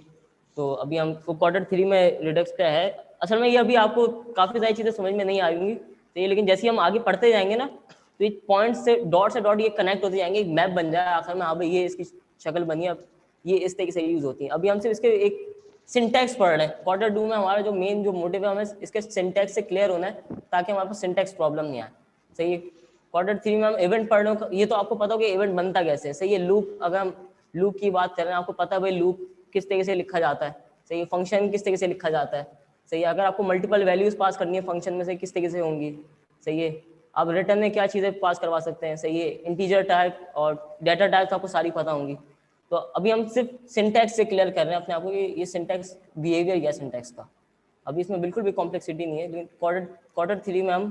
S2: तो अभी हम Q3 में रिडक्स का है, असल में ये अभी आपको काफी सारी चीजें समझ में नहीं आएंगी, सही है, लेकिन जैसे हम आगे पढ़ते जाएंगे ना तो ये पॉइंट से डॉट ये कनेक्ट होते जाएंगे, एक मैप बन जाए आखिर में, हाँ भाई ये इसकी शक्ल बनी है, ये इस तरीके से यूज होती है। अभी हम सिर्फ इसके एक सिंटैक्स पढ़ रहे हैं। Q2 में हमारा जो मेन जो मोटिव है, हमें इसके सिंटैक्स से क्लियर होना है ताकि हमारे पास सिंटैक्स प्रॉब्लम नहीं आए, सही है। Q3 में हम इवेंट पढ़ रहे हो, ये तो आपको पता हो कि इवेंट बनता कैसे है, सही है। लूप, अगर हम लूप की बात करें आपको पता है भाई लूप किस तरीके से लिखा जाता है, सही है। फंक्शन किस तरीके से लिखा जाता है, सही है। अगर आपको मल्टीपल वैल्यूज पास करनी है फंक्शन में से किस तरीके से होंगी, सही है। आप रिटर्न में क्या चीज़ें पास करवा सकते हैं, सही है। इंटीजर टाइप और डेटा टाइप आपको सारी पता होंगी। तो अभी हम सिर्फ सिंटैक्स से क्लियर कर रहे हैं अपने आप को कि ये सिंटैक्स बिहेवियर क्या सिंटैक्स का, अभी इसमें बिल्कुल भी कॉम्प्लेक्सिटी नहीं है। लेकिन Q3 में हम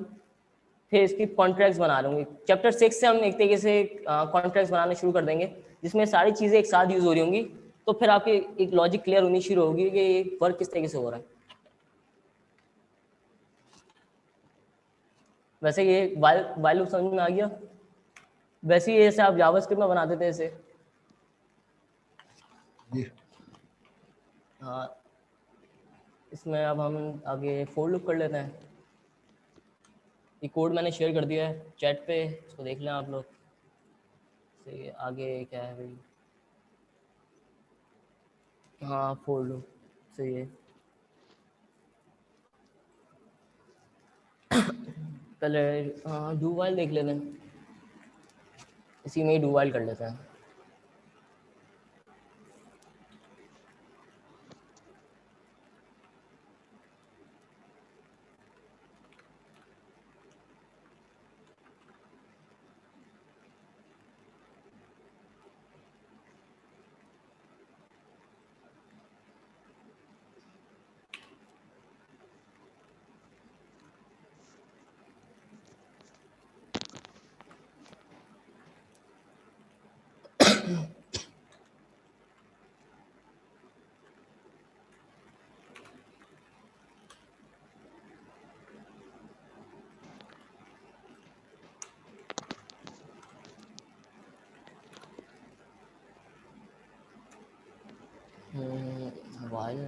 S2: फिर इसकी कॉन्ट्रैक्ट्स बना रहे होंगे। चैप्टर 6 से हम एक तरीके से कॉन्ट्रैक्ट्स बनाने शुरू कर देंगे जिसमें सारी चीज़ें एक साथ यूज हो रही होंगी, तो फिर आपकी एक लॉजिक क्लियर होनी शुरू होगी कि ये वर्क किस तरीके से हो रहा है। वैसे ये वाइल लूप समझ में आ गया। वैसे ही जैसे आप जावास्क्रिप्ट में बनाते थे ऐसे, हाँ, इसमें अब हम आगे फोर लूप कर लेते हैं। ये कोड मैंने शेयर कर दिया है चैट पे, इसको देख लें आप लोग। सही, आगे क्या है भाई, हाँ फोर लूप, सही है। पहले हाँ डू वाइल देख लेते हैं। इसी में ही डू वाइल कर लेते हैं। While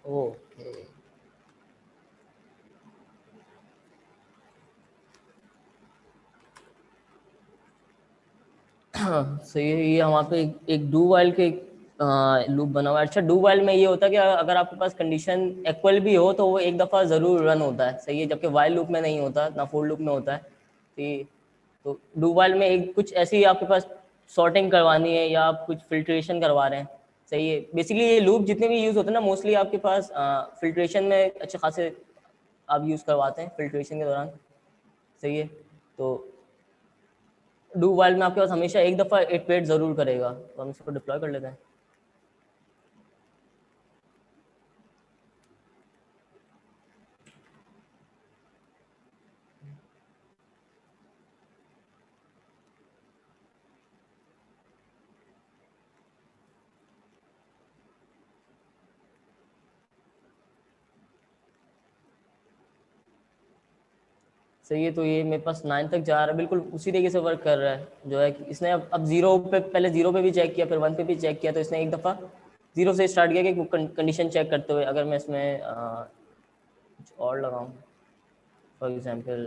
S2: okay. सही है, ये हमारे पे एक डू वाइल के लूप बना हुआ है। अच्छा, डू वाइल में ये होता है कि अगर आपके पास कंडीशन इक्वल भी हो तो वो एक दफ़ा ज़रूर रन होता है, सही है, जबकि वाइल लूप में नहीं होता, ना फोर लूप में होता है। तो डू वाइल में एक कुछ ऐसी आपके पास सॉर्टिंग करवानी है या आप कुछ फिल्ट्रेशन करवा रहे हैं, सही है। बेसिकली ये लूप जितने भी यूज़ होते हैं ना, मोस्टली आपके पास फिल्ट्रेशन में अच्छे खासे आप यूज़ करवाते हैं फिल्ट्रेशन के दौरान, सही है। तो डू वाइल में आपके पास हमेशा एक दफ़ा इटरेट ज़रूर करेगा। तो हम इसको डिप्लॉय कर लेते हैं। सही है, तो ये मेरे पास 9 तक जा रहा है, बिल्कुल उसी तरीके से वर्क कर रहा है। जो है कि इसने अब 0 पे, पहले 0 पे भी चेक किया, फिर 1 पे भी चेक किया। तो इसने एक दफ़ा 0 से स्टार्ट किया कि कंडीशन चेक करते हुए। अगर मैं इसमें कुछ और लगाऊं, फॉर एग्जांपल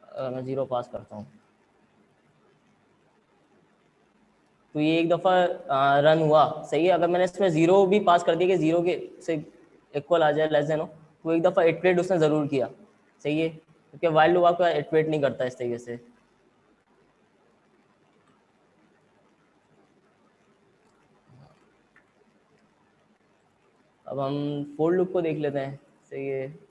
S2: अगर मैं 0 पास करता हूँ तो ये एक दफ़ा रन हुआ, सही है। अगर मैंने इसमें 0 भी पास कर दिया कि 0 के से इक्वल आ जाए, लेस देन हो, तो एक दफ़ा इटरेट उसने ज़रूर किया, सही है, क्योंकि वाइल लूप आपका इटरेट नहीं करता इस तरीके से। अब हम फोर लूप को देख लेते हैं, सही है।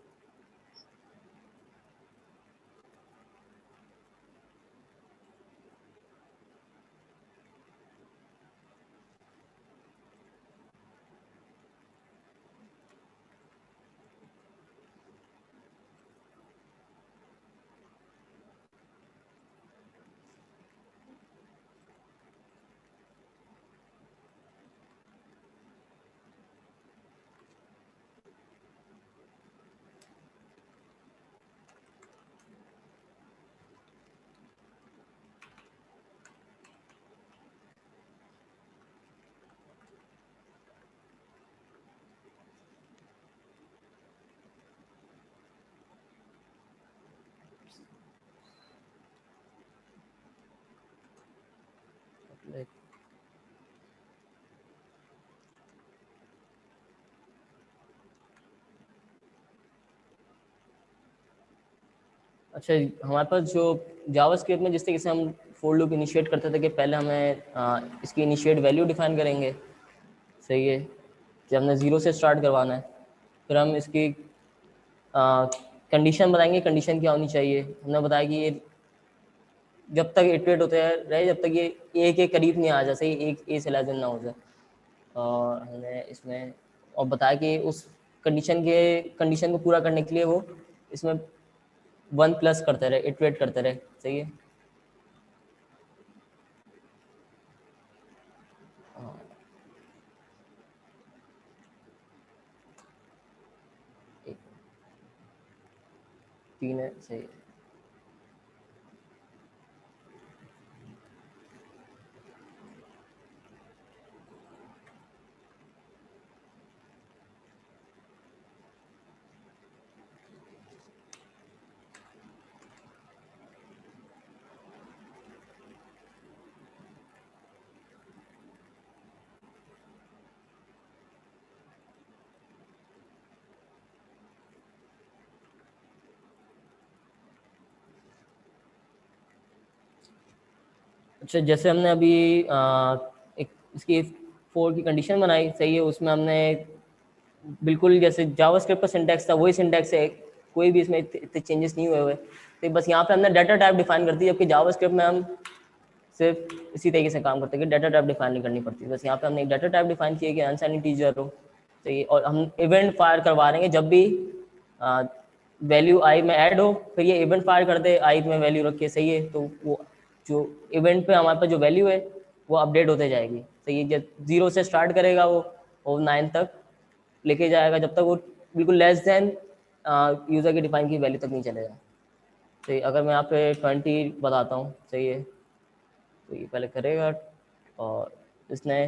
S2: अच्छा, हमारे पास जो जावास्क्रिप्ट में जिस तरीके से हम फोर लूप इनिशिएट करते थे कि पहले हमें इसकी इनिशिएट वैल्यू डिफाइन करेंगे, सही है, कि हमने 0 से स्टार्ट करवाना है। फिर हम इसकी कंडीशन बताएंगे, कंडीशन क्या होनी चाहिए। हमने बताया कि ये जब तक इटरेट होते रहे, जब तक ये ए के करीब नहीं आ जाए, सही, एक ए से लेस ना हो जाए। और हमने इसमें और बताया कि उस कंडीशन को पूरा करने के लिए वो इसमें 1 प्लस करते रहे, इटरेट करते रहे, सही है। एक 3 है, सही है। अच्छा, जैसे हमने अभी एक इसकी 4 की कंडीशन बनाई, सही है, उसमें हमने बिल्कुल जैसे जावास्क्रिप्ट का सिंटैक्स था वही सिंटैक्स है, कोई भी इसमें इतने चेंजेस नहीं हुए हुए, तो बस यहाँ पे हमने डाटा टाइप डिफाइन कर दी, जबकि जावास्क्रिप्ट में हम सिर्फ इसी तरीके से काम करते हैं कि डाटा टाइप डिफाइन नहीं करनी पड़ती। बस यहाँ पे हमने एक डाटा टाइप डिफाइन किया कि अनसाइंड इंटीजर हो, सही है, और हम इवेंट फायर करवा रहे हैं जब भी वैल्यू आई में ऐड हो, फिर ये इवेंट फायर कर दे आई में वैल्यू रखिए, सही है, तो वो जो इवेंट पे हमारे पास जो वैल्यू है वो अपडेट होते जाएगी, सही है, जब 0 से स्टार्ट करेगा वो और 9 तक लेके जाएगा, जब तक वो बिल्कुल लेस देन यूज़र की डिफाइन की वैल्यू तक नहीं चलेगा। सही, अगर मैं यहाँ पे 20 बताता हूँ, सही है, तो ये पहले करेगा और इसने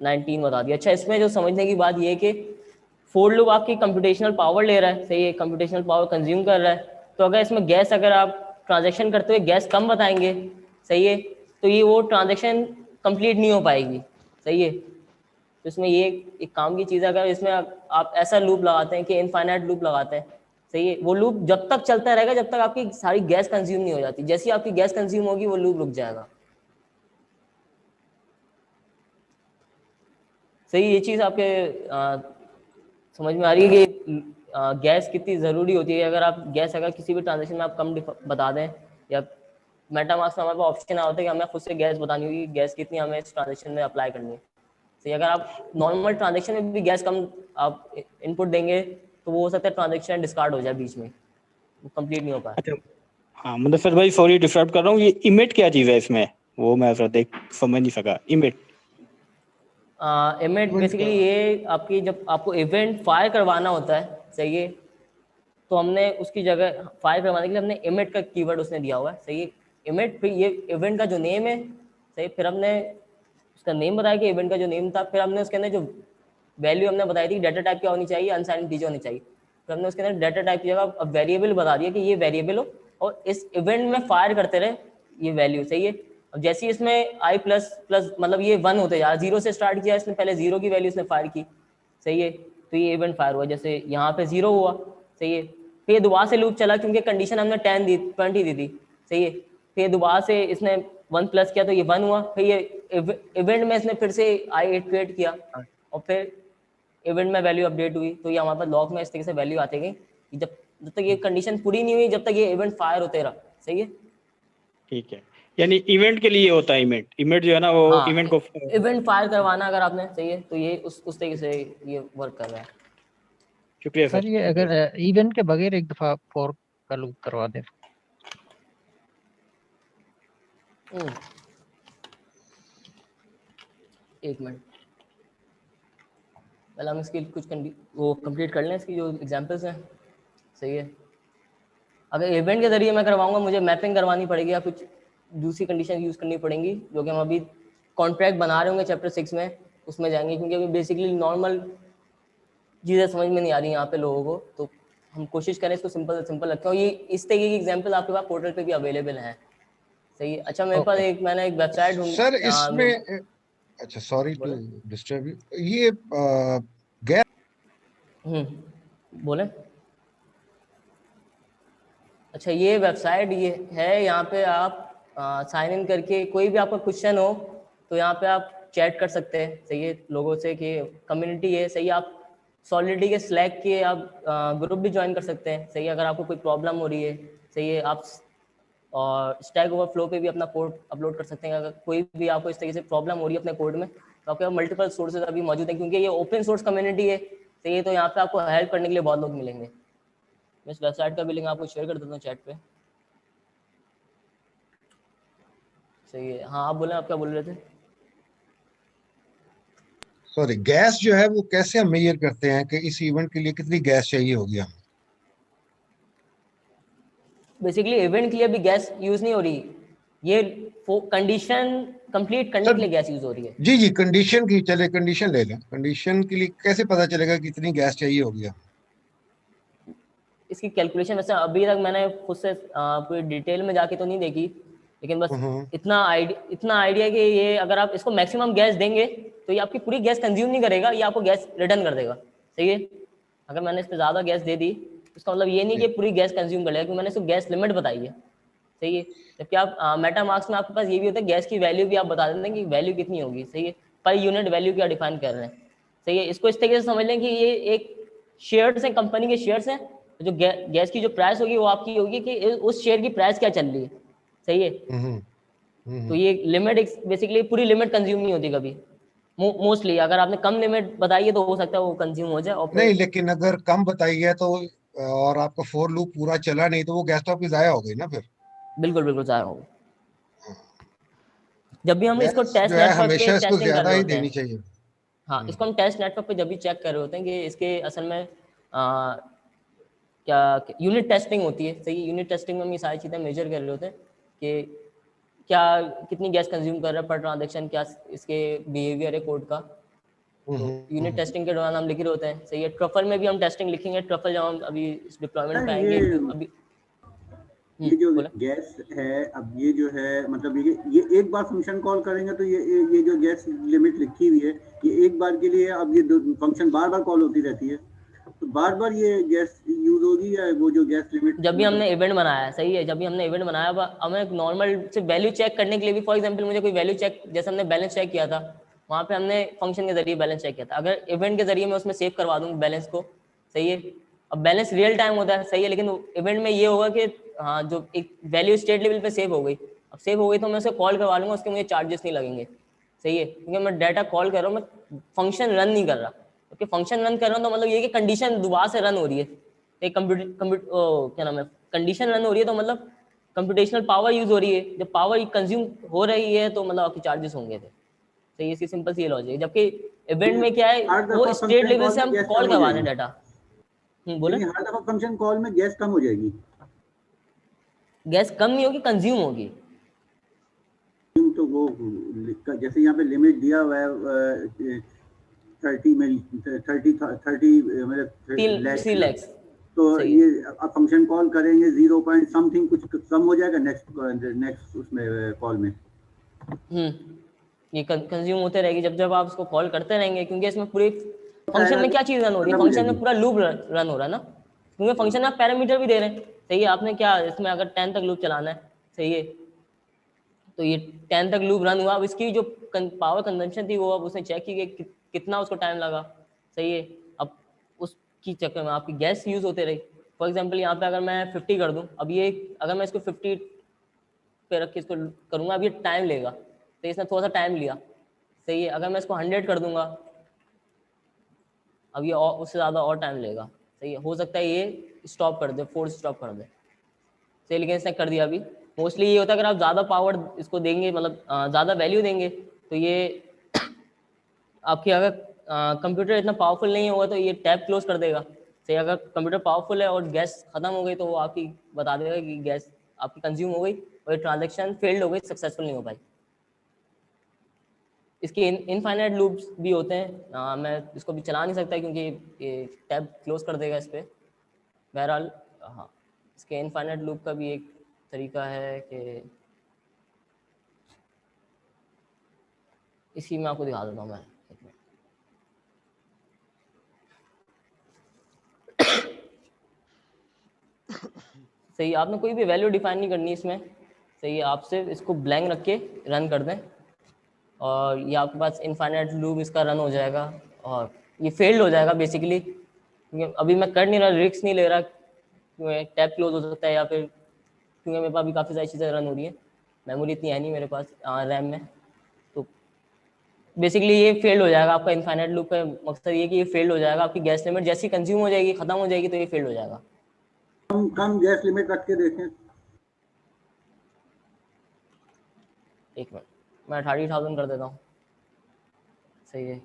S2: 19 बता दिया। अच्छा, इसमें जो समझने की बात ये है कि फोर लूप आपकी कंप्यूटेशनल पावर ले रहा है, सही है, कंप्यूटेशनल पावर कंज्यूम कर रहा है, तो अगर इसमें गैस, अगर आप ट्रांजैक्शन करते हुए गैस कम बताएंगे, सही है, तो ये वो ट्रांजैक्शन कंप्लीट नहीं हो पाएगी, सही है। तो इसमें ये एक काम की चीज़ है, अगर इसमें आप ऐसा लूप लगाते हैं कि इनफाइनाइट लूप लगाते हैं, सही है, वो लूप जब तक चलता रहेगा जब तक आपकी सारी गैस कंज्यूम नहीं हो जाती, जैसे ही आपकी गैस कंज्यूम होगी वो लूप रुक जाएगा। सही, ये चीज़ आपके समझ में आ रही है कि गैस कितनी ज़रूरी होती है। अगर आप गैस अगर किसी भी ट्रांजेक्शन में आप कम बता दें, या मेटामास्क में हमारे पास ऑप्शन आता है कि हमें खुद से गैस बतानी होगी, गैस कितनी हमें इस ट्रांजेक्शन में अप्लाई करनी है, सही, अगर आप नॉर्मल ट्रांजेक्शन में भी गैस कम आप इनपुट देंगे तो वो हो सकता है ट्रांजेक्शन डिस्कार्ड हो जाए बीच में, वो कंप्लीट नहीं हो पाए।
S13: अच्छा, हाँ मुदस्सिर भाई सॉरी डिस्टर्ब कर रहा हूँ, ये इमिट क्या चीज़ है इसमें, वो मैं समझ नहीं सका। इमिट
S2: इमिट बेसिकली ये आपकी जब आपको इवेंट फायर करवाना होता है, सही है, तो हमने उसकी जगह फायर करवाने के लिए हमने इमिट का कीवर्ड उसने दिया हुआ है, सही है, इमिट, फिर ये इवेंट का जो नेम है, सही, फिर हमने उसका नेम बताया कि इवेंट का जो नेम था, फिर हमने उसके अंदर जो वैल्यू हमने बताई थी डाटा टाइप क्या होनी चाहिए, अनसाइंड इंटीजर होनी चाहिए, फिर हमने उसके अंदर डाटा टाइप की जगह अब वेरिएबल बता दिया कि ये वेरिएबल हो और इस इवेंट में फायर करते रहे ये वैल्यू, सही है। अब जैसे इसमें i प्लस प्लस मतलब ये 1 होते जा, 0 से स्टार्ट किया इसने, पहले 0 की वैल्यू इसने फायर की, सही है, तो ये इवेंट फायर हुआ, जैसे यहाँ पे 0 हुआ, सही है, फिर दोबारा से लूप चला क्योंकि कंडीशन हमने 20 दी थी, सही है, फिर दोबारा से इसने 1 प्लस किया तो ये 1 हुआ, फिर ये इवेंट में इसने फिर से i8 क्रिएट किया और फिर इवेंट में वैल्यू अपडेट हुई, तो ये हमारे पास लॉग में इस तरीके से वैल्यू आती गई कि जब तक ये कंडीशन पूरी नहीं हुई जब तक ये इवेंट फायर होते रहा, सही है।
S13: ठीक है, यानी इवेंट के लिए होता है इवेंट जो है ना वो
S2: हाँ,
S13: इवेंट को
S2: इवेंट फायर करवाना अगर आपने, सही है, तो ये उस तरीके से ये वर्क कर रहा है।
S13: शुक्रिया
S6: सर। ये अगर इवेंट के बगैर एक दफा फॉर का लूप करवा दें,
S2: एक मिनट, पहले हम इसकी कुछ वो कंप्लीट कर लें, इसकी जो एग्जांपल्स हैं, सही है। अगर इवेंट के जरिए मैं करवाऊंगा मुझे मैपिंग करवानी पड़ेगी या कुछ दूसरी कंडीशन यूज़ करनी पड़ेंगी, जो कि हम अभी कॉन्ट्रैक्ट बना रहे होंगे चैप्टर 6 में, उसमें जाएंगे, क्योंकि अभी बेसिकली नॉर्मल चीज़ें समझ में नहीं आ रही यहाँ पे लोगों को, तो हम कोशिश करें इसको सिंपल से सिंपल रखें, और ये इस तरीके की एग्जाम्पल आपके पास पोर्टल पे भी अवेलेबल हैं, सही है। अच्छा, मेरे पास मैंने एक वेबसाइट
S4: सर इसमें, अच्छा सॉरी टू डिस्टर्ब यू, ये गैस
S2: बोले। अच्छा, ये वेबसाइट ये है, यहाँ पे आप साइन इन करके कोई भी आपका क्वेश्चन हो तो यहाँ पे आप चैट कर सकते हैं, सही है, लोगों से, कि कम्युनिटी है, सही है, आप सॉलिडिटी के स्लैक के आप ग्रुप भी ज्वाइन कर सकते हैं, सही है, अगर आपको कोई प्रॉब्लम हो रही है, सही है, आप और स्टैक ओवरफ्लो पे भी अपना कोड अपलोड कर सकते हैं। अगर कोई भी आपको इस तरीके से प्रॉब्लम हो रही है अपने कोड में, तो आपके मल्टीपल सोर्सेज अभी मौजूद हैं, क्योंकि ये ओपन सोर्स कम्युनिटी है, सही है, तो यहाँ पे आपको हेल्प करने के लिए बहुत लोग मिलेंगे। मैं इस वेबसाइट का भी लिंक आपको शेयर कर देता हूँ चैट पे, सही है। हाँ, आप बोले, आप क्या बोल रहे थे?
S4: सॉरी, गैस जो है वो कैसे हम मेजर करते हैं कि इस इवेंट के लिए कितनी गैस चाहिए होगी हमें?
S2: बेसिकली इवेंट के लिए भी गैस यूज नहीं हो रही, ये कंडीशन कंप्लीट करने के लिए गैस यूज हो रही है।
S4: जी जी, कंडीशन की, चले कंडीशन ले लें, कंडीशन के लिए कैसे पता चलेगा कि कितनी गैस चाहिए होगी हमें?
S2: इसकी कैलकुलेशन वैसे अभी तक मैंने खुद से पूरी डिटेल में जाके तो नहीं देखी, लेकिन बस इतना आइडिया है कि ये अगर आप इसको मैक्सिमम गैस देंगे तो ये आपकी पूरी गैस कंज्यूम नहीं करेगा, ये आपको गैस रिटर्न कर देगा, सही है। अगर मैंने इस पर ज़्यादा गैस दे दी, इसका मतलब ये नहीं कि पूरी गैस कंज्यूम कर लेगा, क्योंकि मैंने इसको गैस लिमिट बताई है, सही है। जबकि आप मेटा मार्क्स में आपके पास ये भी होता है, गैस की वैल्यू भी आप बता देते हैं कि वैल्यू कितनी होगी, सही है, पर यूनिट वैल्यू क्या डिफाइन कर रहे हैं, सही है। इसको इस तरीके से समझ लें कि ये एक शेयर्स हैं, कंपनी के शेयर्स हैं, जो गैस की जो प्राइस होगी वो आपकी होगी कि उस शेयर की प्राइस क्या चल रही है, सही है। तो ये लिमिट बेसिकली पूरी लिमिट कंज्यूम नहीं होती कभी, मोस्टली अगर आपने कम लिमिट बताई है तो हो सकता है वो कंज्यूम हो जाए। और
S4: नहीं, लेकिन अगर कम बताई है तो और आपका फोर लूप पूरा चला नहीं तो वो गैस तो आपकी जाया हो गई ना फिर।
S2: बिल्कुल बिल्कुल जाया होगा। जब भी हम इसको
S4: गैस
S2: टेस्ट
S4: जो है
S2: नेटवर्क पे
S4: हमेशा इसको
S2: टेस्टिंग कर
S4: ज्यादा
S2: रहे
S4: ही
S2: होते
S4: देनी
S2: हैं,
S4: चाहिए।
S2: हाँ, इसको हम टेस्ट नेटवर्क पे जब भी चेक कर रहे होते हैं कि इसके असल में क्या यूनिट टेस्टिंग होती है, सही है। यूनिट टेस्टिंग में हम ये सारी चीज़ें मेजर कर रहे होते हैं कि क्या कितनी गैस कंज्यूम कर रहा है पर ट्रांजेक्शन, क्या इसके बिहेवियर है कोड का। तो यूनिट टेस्टिंग के दौरान हम लिख रहे होते हैं, सही है। ट्रफल में भी हम टेस्टिंग लिखेंगे, ट्रफल जब हम अभी डिप्लॉयमेंट पे आएंगे तो अभी
S14: ये जो गैस है, अब ये जो है मतलब ये एक बार फंक्शन कॉल करेंगे तो ये जो गैस लिमिट लिखी हुई है ये एक बार के लिए, अब ये फंक्शन बार बार कॉल होती रहती है तो बार बार ये गैस यूज होगी या वो जो गैस लिमिट
S2: जब भी हमने इवेंट बनाया है, सही है, जब भी हमने इवेंट बनाया हमें नॉर्मल से वैल्यू चेक करने के लिए भी, फॉर एग्जांपल मुझे कोई वैल्यू चेक, जैसे हमने बैलेंस चेक किया था वहाँ पे हमने फंक्शन के जरिए बैलेंस चेक किया था, अगर इवेंट के जरिए मैं उसमें सेव करवा दूँ बैलेंस को, सही है। अब बैलेंस रियल टाइम होता है, सही है, लेकिन इवेंट में ये होगा कि हाँ जो एक वैल्यू स्टेट लेवल पे सेव हो गई, अब सेव हो गई तो मैं उसे कॉल करवा लूँगा, उसके मुझे चार्जेस नहीं लगेंगे, सही है, क्योंकि मैं डाटा कॉल कर रहा हूँ, मैं फंक्शन रन नहीं कर रहा, क्योंकि फंक्शन रन कर रहा हूँ तो मतलब ये कि कंडीशन दोबारा से रन हो रही है, एक क्या नाम है, कंडीशन रन हो रही है तो मतलब कंप्यूटेशनल पावर यूज हो रही है, जब पावर कंज्यूम हो रही है तो मतलब आपके चार्जेस होंगे थे, तो ये इसकी सिंपल सी ये लॉजिक है। जबकि इवेंट में क्या है, वो स्टेट लेवल से हम कॉल करवा रहे हैं डाटा। बोले
S14: हर दफा फंक्शन कॉल में गैस कम हो जाएगी,
S2: गैस कम नहीं होगी, कंज्यूम होगी।
S14: तो वो जैसे यहाँ पे लिमिट दिया हुआ है 30 मतलब 3 लाख, तो ये अब फंक्शन कॉल करेंगे 0 पॉइंट समथिंग कुछ कम हो जाएगा नेक्स्ट उसमें कॉल में।
S2: ये कंज्यूम होते रहेगी जब जब आप उसको कॉल करते रहेंगे, क्योंकि इसमें पूरी फंक्शन में क्या चीज रन हो रही है, फंक्शन में पूरा लूप रन हो रहा है ना, क्योंकि फंक्शन में आप पैरामीटर भी दे रहे हैं, सही है। आपने क्या इसमें अगर 10 तक लूप चलाना है, सही है, तो ये 10 तक लूप रन हुआ, अब इसकी जो पावर कंजम्पशन थी वो अब उसने चेक की कि कितना उसको टाइम लगा, सही है। अब उसकी चक्कर में आपकी गैस यूज होते रही। फॉर एग्जांपल यहाँ पे अगर मैं 50 कर दूं, अब ये अगर मैं इसको 50 पे रख के इसको करूँगा, अब ये टाइम लेगा, तो इसने थोड़ा सा टाइम लिया, सही है। अगर मैं इसको 100 कर दूंगा, अब ये और उससे ज़्यादा और टाइम लेगा, सही है। हो सकता है ये स्टॉप कर दे, फोर्स स्टॉप कर दे, सही, लेकिन इसने कर दिया। अभी मोस्टली ये होता है अगर आप ज़्यादा पावर इसको देंगे, मतलब ज़्यादा वैल्यू देंगे, तो ये आपकी अगर कंप्यूटर इतना पावरफुल नहीं होगा तो ये टैब क्लोज कर देगा, सही। अगर कंप्यूटर पावरफुल है और गैस खत्म हो गई तो वो आपकी बता देगा कि गैस आपकी कंज्यूम हो गई और ये ट्रांजेक्शन फेल्ड हो गई, सक्सेसफुल नहीं हो पाई। इसके इनफाइनाइट लूप्स भी होते हैं, मैं इसको भी चला नहीं सकता क्योंकि ये टैब क्लोज कर देगा इस पर। बहरहाल हाँ, इसके इनफाइनाइट लूप का भी एक तरीका है कि इसी में आपको दिखा देता हूँ मैं। सही, आपने कोई भी वैल्यू डिफाइन नहीं करनी इसमें, सही है। आप सिर्फ इसको ब्लैंक रख के रन कर दें और ये आपके पास इनफाइनाइट लूप इसका रन हो जाएगा और ये फेल्ड हो जाएगा बेसिकली, क्योंकि अभी मैं कर नहीं रहा, रिस्क नहीं ले रहा, क्योंकि टैब क्लोज हो सकता है या फिर क्योंकि मेरे पास अभी काफ़ी सारी चीज़ें रन हो रही है, मेमोरी इतनी है नहीं मेरे पास रैम में, तो बेसिकली ये फेल्ड हो जाएगा। आपका इनफाइनाइट लूप का मकसद ये कि ये फेल्ड हो जाएगा, आपकी गैस लिमिट जैसी कंज्यूम हो जाएगी, खत्म हो जाएगी, तो ये फेल्ड हो जाएगा।
S14: कम गैस लिमिट रख के देखें।
S2: एक मिनट, मैं 30,000 कर देता हूँ, सही है।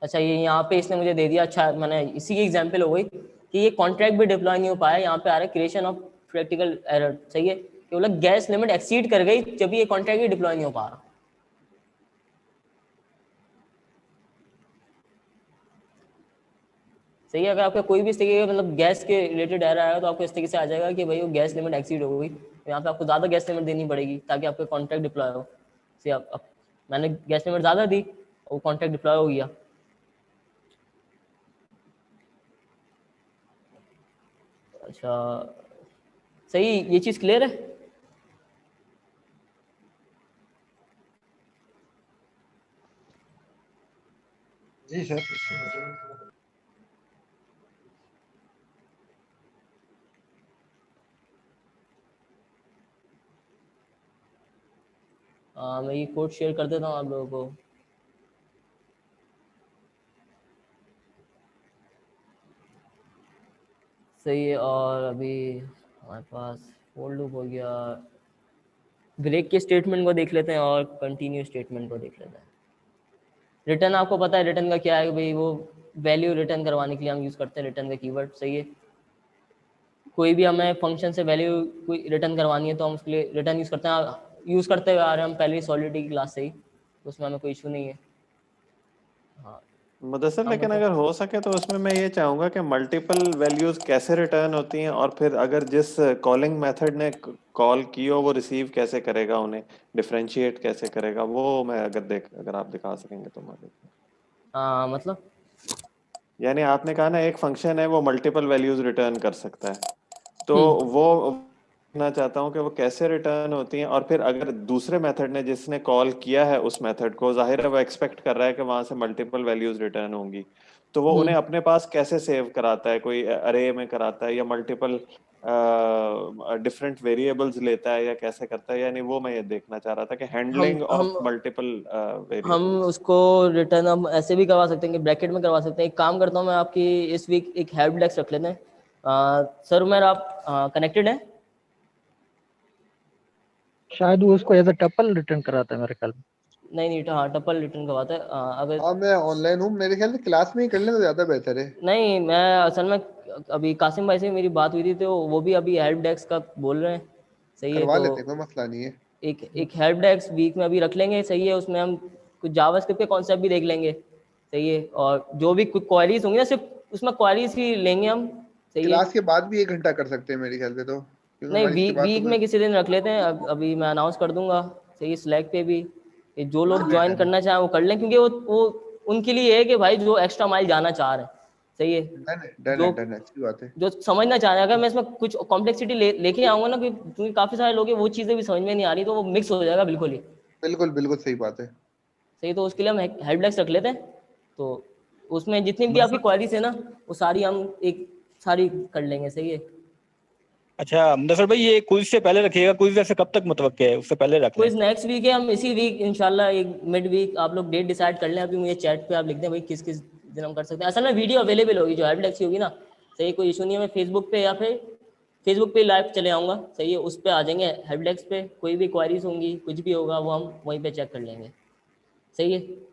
S2: अच्छा, ये यहाँ पे इसने मुझे दे दिया, अच्छा मैंने इसी की एग्जांपल हो गई कि ये कॉन्ट्रैक्ट भी डिप्लॉय नहीं हो पाया। यहाँ पे आ रहा है क्रिएशन ऑफ प्रैक्टिकल एरर, सही है, कि मतलब गैस लिमिट एक्सीड कर गई जब ये कॉन्ट्रैक्ट भी डिप्लॉय नहीं हो पा रहा। सही है, अगर आपका कोई भी इस तरीके का मतलब गैस के रिलेटेड एरर आएगा तो आपको इस तरीके से आ जाएगा कि भाई वो गैस लिमिट एक्सीड हो गई, तो यहाँ पे आपको ज़्यादा गैस लिमिट देनी पड़ेगी ताकि आपका कॉन्ट्रैक्ट डिप्लॉय हो। सही, आप मैंने गैस लिमिट ज़्यादा दी, वो कॉन्ट्रैक्ट डिप्लॉय हो गया। अच्छा सही, ये चीज़ क्लियर है?
S4: जी सर।
S2: मैं ये कोड शेयर कर देता हूँ आप लोगों को। सही है, और अभी हमारे पास फोर लूप हो गया। ब्रेक के स्टेटमेंट को देख लेते हैं और कंटिन्यू स्टेटमेंट को देख लेते हैं। रिटर्न आपको पता है रिटर्न का क्या है भाई, वो वैल्यू रिटर्न करवाने के लिए हम यूज़ करते हैं रिटर्न का कीवर्ड। सही है, कोई भी हमें फंक्शन से वैल्यू कोई रिटर्न करवानी है तो हम उसके लिए रिटर्न यूज़ करते हैं, यूज़ करते हुए आ रहे हैं हम पहले सॉलिडिटी की क्लास से ही, तो उसमें हमें कोई इशू नहीं है। हाँ
S12: मुदस्सिर, लेकिन अगर हो सके तो उसमें मैं ये चाहूंगा कि मल्टीपल वैल्यूज कैसे रिटर्न होती हैं, और फिर अगर जिस कॉलिंग मेथड ने कॉल की हो वो रिसीव कैसे करेगा, उन्हें डिफरेंशिएट कैसे करेगा, वो मैं अगर आप दिखा सकेंगे तो मैं
S2: मतलब
S12: यानी आपने कहा ना एक फंक्शन है वो मल्टीपल वैल्यूज रिटर्न कर सकता है, तो वो देखना चाहता हूँ कि वो कैसे रिटर्न होती हैं, और फिर अगर दूसरे मेथड ने जिसने कॉल किया है उस मेथड को, जाहिर है वो एक्सपेक्ट कर रहा है कि वहां से मल्टीपल वैल्यूज रिटर्न होंगी, तो वो उन्हें अपने पास कैसे सेव कराता है, कोई अरे में कराता है या मल्टीपल डिफरेंट वेरिएबल्स लेता है या कैसे करता है, यानी वो मैं ये देखना चाह रहा था कि हैंडलिंग ऑफ मल्टीपल वेरिएबल्स।
S2: हम उसको रिटर्न हम ऐसे भी करवा सकते हैं कि ब्रैकेट में करवा सकते हैं। एक काम करता हूँ मैं, आपकी इस वीक एक हेल्प डेस्क रख लेते हैं। सर उमर आप कनेक्टेड हैं?
S6: शायद वो उसको एज अ टपल रिटर्न कराता है मेरे ख्याल में।
S2: नहीं हाँ टपल रिटर्न करवाता है। अगर
S5: हाँ मैं ऑनलाइन हूँ, मेरे ख्याल से क्लास में ही कर लें तो ज्यादा बेहतर है।
S2: नहीं, मैं असल में अभी कासिम भाई से मेरी बात हुई थी तो वो भी अभी हेल्प डेस्क का बोल रहे हैं। सही है,
S5: करवा
S2: तो
S5: लेते हैं, कोई मसला नहीं है।
S2: एक हेल्प डेस्क वीक में अभी रख लेंगे। सही है, उसमें हम कुछ जावास्क्रिप्ट के कॉन्सेप्ट भी देख लेंगे। सही है, और जो भी कुछ क्वेरीज होंगी ना सिर्फ उसमें क्वेरीज ही लेंगे हम। सही है,
S5: क्लास के बाद भी 1 घंटा कर सकते हैं मेरे ख्याल से, तो क्योंकि
S2: नहीं
S5: हमारी इसके बाद
S2: वीक
S5: तो
S2: में किसी दिन रख लेते हैं। अभी मैं अनाउंस कर दूंगा। सही है, स्लैक पे भी कि जो लोग ज्वाइन करना चाहें वो कर लें, क्योंकि वो उनके लिए है कि भाई जो एक्स्ट्रा माइल जाना चाह रहे हैं। सही है,
S5: डन है, अच्छी बात है।
S2: जो समझना चाह रहे हैं, अगर मैं इसमें कुछ कॉम्प्लेक्सिटी लेके आऊंगा ना, क्योंकि काफी सारे लोग हैं वो चीजें भी समझ में नहीं आ रही, तो वो मिक्स हो जाएगा बिल्कुल ही।
S5: बिल्कुल सही बात है।
S2: सही, तो उसके लिए हम हेल्प डेस्क रख लेते हैं, तो उसमें जितनी भी आपकी क्वेरीज है ना वो सारी हम सारी कर लेंगे। सही है।
S13: अच्छा मुदस्सिर भाई, ये क्विज से पहले रखिएगा, क्विज वैसे कब तक मुतवक्के है, उससे पहले रख लें?
S2: क्विज नेक्स्ट वीक है, हम इसी वीक इंशाल्लाह एक मिड वीक आप लोग डेट डिसाइड कर लें। अभी मुझे चैट पे आप लिख दें भाई किस किस दिन हम कर सकते हैं। असल में वीडियो अवेलेबल होगी जो हेल्प डेस्क की होगी ना। सही, कोई इशू नहीं है। मैं फेसबुक पे या फिर फेसबुक पे लाइव चले आऊँगा। सही है, उस पर आ जाएंगे हेल्प डेस्क पे, कोई भी क्वारीज होंगी कुछ भी होगा वो हम वहीं पे चेक कर लेंगे। सही है,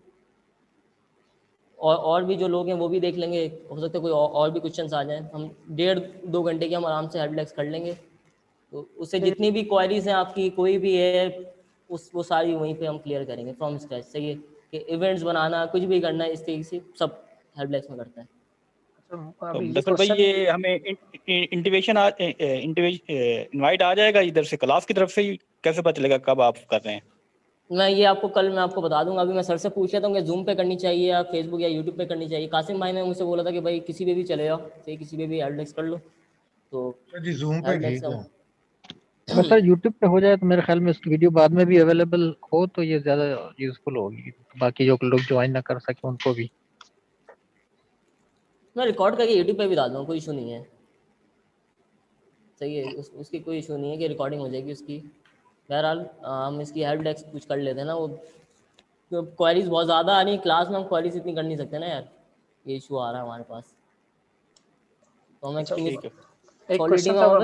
S2: और भी जो लोग हैं वो भी देख लेंगे, हो सकता है कोई और भी क्वेश्चंस आ जाएं। हम 1.5-2 घंटे की हम आराम से हेल्प डेस्क कर लेंगे, तो उससे जितनी भी क्वारीज हैं आपकी कोई भी है वो सारी वहीं पे हम क्लियर करेंगे फ्रॉम स्क्रैच। सही है, कि इवेंट्स बनाना कुछ भी करना है इस तरीके से सब हेल्प डेस्क में करता है।
S13: तो मुदस्सिर भाई ये हमें इंटीमेशन इनवाइट आ जाएगा इधर से क्लास की तरफ से ही, कैसे पता चलेगा कब आप कर रहे हैं?
S2: मैं आपको बता दूंगा। अभी मैं सर से पूछ लेता हूँ कि जूम पे करनी चाहिए या फेसबुक या यूट्यूब पे करनी चाहिए। कासिम भाई ने मुझसे बोला था कि भाई किसी पे भी चले जाओ, सही, किसी पे भी हेल्प डेस्क कर लो। तो
S4: जी जूम पे ठीक है।
S6: अगर सर यूट्यूब पे हो जाए तो मेरे ख्याल में उसकी वीडियो बाद में भी अवेलेबल हो तो ये ज्यादा यूजफुल होगी, बाकी जो लोग ज्वाइन ना कर सके उनको भी।
S2: मैं रिकॉर्ड करके यूट्यूब पे भी डाल दूँगा, कोई इशू नहीं है। सही है, उसकी कोई इशू नहीं है कि रिकॉर्डिंग हो जाएगी उसकी। बहरहाल हम इसकी हेल्प डेस्क कुछ कर लेते हैं ना, वो क्वेरीज बहुत ज़्यादा आ रही है क्लास में, हम क्वेरीज इतनी कर नहीं सकते ना यार, ये इशू आ रहा है हमारे पास। तो हमें
S3: ठीक है। एक क्वेश्चन था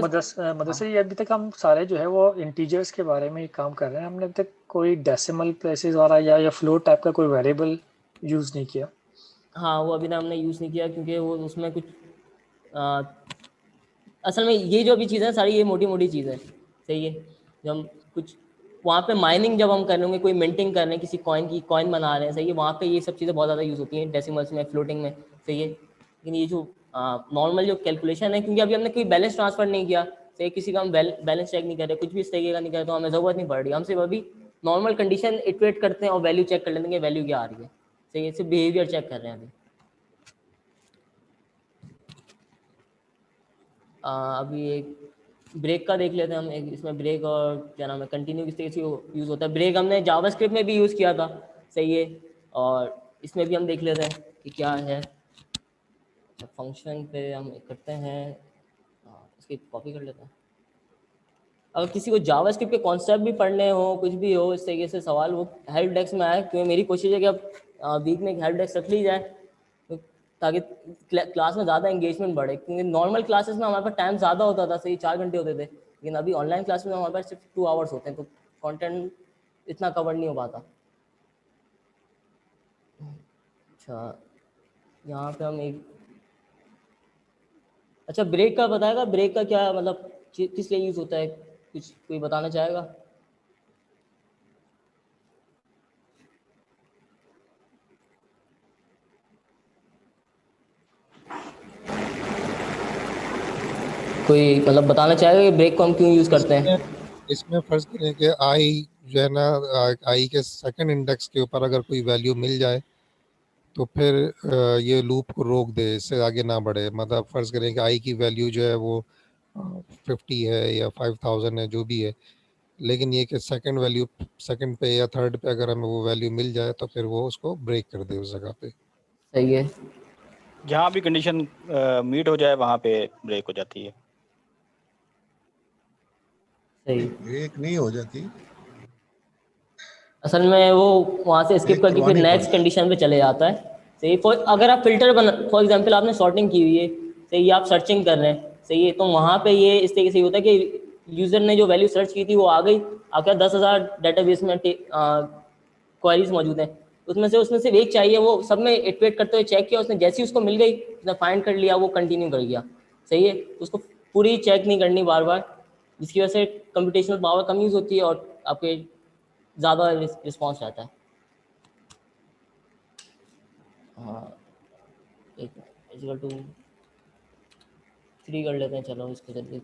S3: मुदस्सिर, ये अभी तक हम सारे जो है वो इंटीजर्स के बारे में ही काम कर रहे हैं, हमने अभी तक कोई डेसिमल प्लेसेस वाला या फ्लोट टाइप का कोई वेरिएबल यूज़ नहीं किया।
S2: हाँ, वो अभी ना हमने यूज़ नहीं किया, क्योंकि वो उसमें कुछ असल में ये जो भी चीज़ें हैं सारी ये मोटी मोटी चीज़ें। सही है, जब हम कुछ वहाँ पे माइनिंग जब हम कर रहे होंगे, कोई मिंटिंग कर रहे हैं किसी कॉइन बना रहे हैं, सही है, वहाँ पे ये सब चीज़ें बहुत ज़्यादा यूज़ होती हैं डेसिमल्स में, फ्लोटिंग में। सही है, लेकिन ये जो नॉर्मल जो कैलकुलेशन है, क्योंकि अभी हमने कोई बैलेंस ट्रांसफर नहीं किया, सही, किसी का हम बैलेंस चेक नहीं कर रहे, कुछ भी इस तरीके का नहीं कर रहे, तो हमें ज़रूरत नहीं पड़ रही। हम सिर्फ अभी नॉर्मल कंडीशन इटरेट करते हैं और वैल्यू चेक कर लेते हैं वैल्यू क्या आ रही है। सही है, सिर्फ बिहेवियर चेक कर रहे हैं अभी। अभी एक ब्रेक का देख लेते हैं हम। एक इसमें ब्रेक और क्या नाम है कंटिन्यू किस तरीके से यूज़ होता है। ब्रेक हमने जावास्क्रिप्ट में भी यूज़ किया था, सही है, और इसमें भी हम देख लेते हैं कि क्या है। फंक्शन पे हम करते हैं, इसकी कॉपी कर लेते हैं। अगर किसी को जावास्क्रिप्ट के कॉन्सेप्ट भी पढ़ने हो, कुछ भी हो इस तरीके से सवाल, वो हेल्प डेस्क में आए, क्योंकि मेरी कोशिश है कि अब वीक में एक हेल्प डेस्क रख ली जाए, तो ताकि क्लास में ज़्यादा एंगेजमेंट बढ़े। क्योंकि नॉर्मल क्लासेस में हमारे पास टाइम ज़्यादा होता था, सही 4 घंटे होते थे, लेकिन अभी ऑनलाइन क्लास में हमारे पास सिर्फ 2 आवर्स होते हैं, तो कंटेंट इतना कवर नहीं हो पाता। अच्छा, यहाँ पे हम एक अच्छा ब्रेक का बताएगा, ब्रेक का क्या मतलब किस लिए यूज़ होता है, कुछ कोई बताना चाहेगा? कोई मतलब बताना चाहेगा कि ब्रेक को हम क्यों यूज़ करते हैं?
S7: इसमें फर्ज करें कि आई जो है ना, आई के सेकंड इंडेक्स के ऊपर अगर कोई वैल्यू मिल जाए तो फिर ये लूप को रोक दे, इससे आगे ना बढ़े। मतलब फर्ज करें कि आई की वैल्यू जो है वो 50 है या 5000 है, जो भी है, लेकिन ये कि सेकंड वैल्यू, सेकंड पे या थर्ड पे अगर हमें वो वैल्यू मिल जाए तो फिर वो उसको ब्रेक कर दे उस जगह पे।
S2: सही है,
S13: जहाँ भी कंडीशन मीट हो जाए वहाँ पे ब्रेक हो जाती है।
S2: सही,
S4: ब्रेक नहीं हो जाती
S2: असल में वो वहाँ से स्किप करके फिर नेक्स्ट कंडीशन पे चले जाता है। सही, अगर आप फिल्टर बना, फॉर एग्जांपल आपने सॉर्टिंग की हुई है, सही, आप सर्चिंग कर रहे हैं, सही है, तो वहाँ पे ये इस तरीके से होता है कि यूज़र ने जो वैल्यू सर्च की थी वो आ गई, आपके 10,000 डेटाबेस में क्वेरीज मौजूद हैं, उसमें से उसने सिर्फ एक चाहिए, वो सब में इटरेट करते हुए चेक किया, उसने जैसी उसको मिल गई उसने फाइंड कर लिया, वो कंटिन्यू कर गया। सही है, उसको पूरी चेक नहीं करनी बार बार, जिसकी वजह से कंप्यूटेशनल पावर कम यूज़ होती है और आपके ज़्यादा रिस्पॉन्स रहता है। हाँ, एक इक्वल टू 3 कर लेते हैं, चलो इसको जल्दी।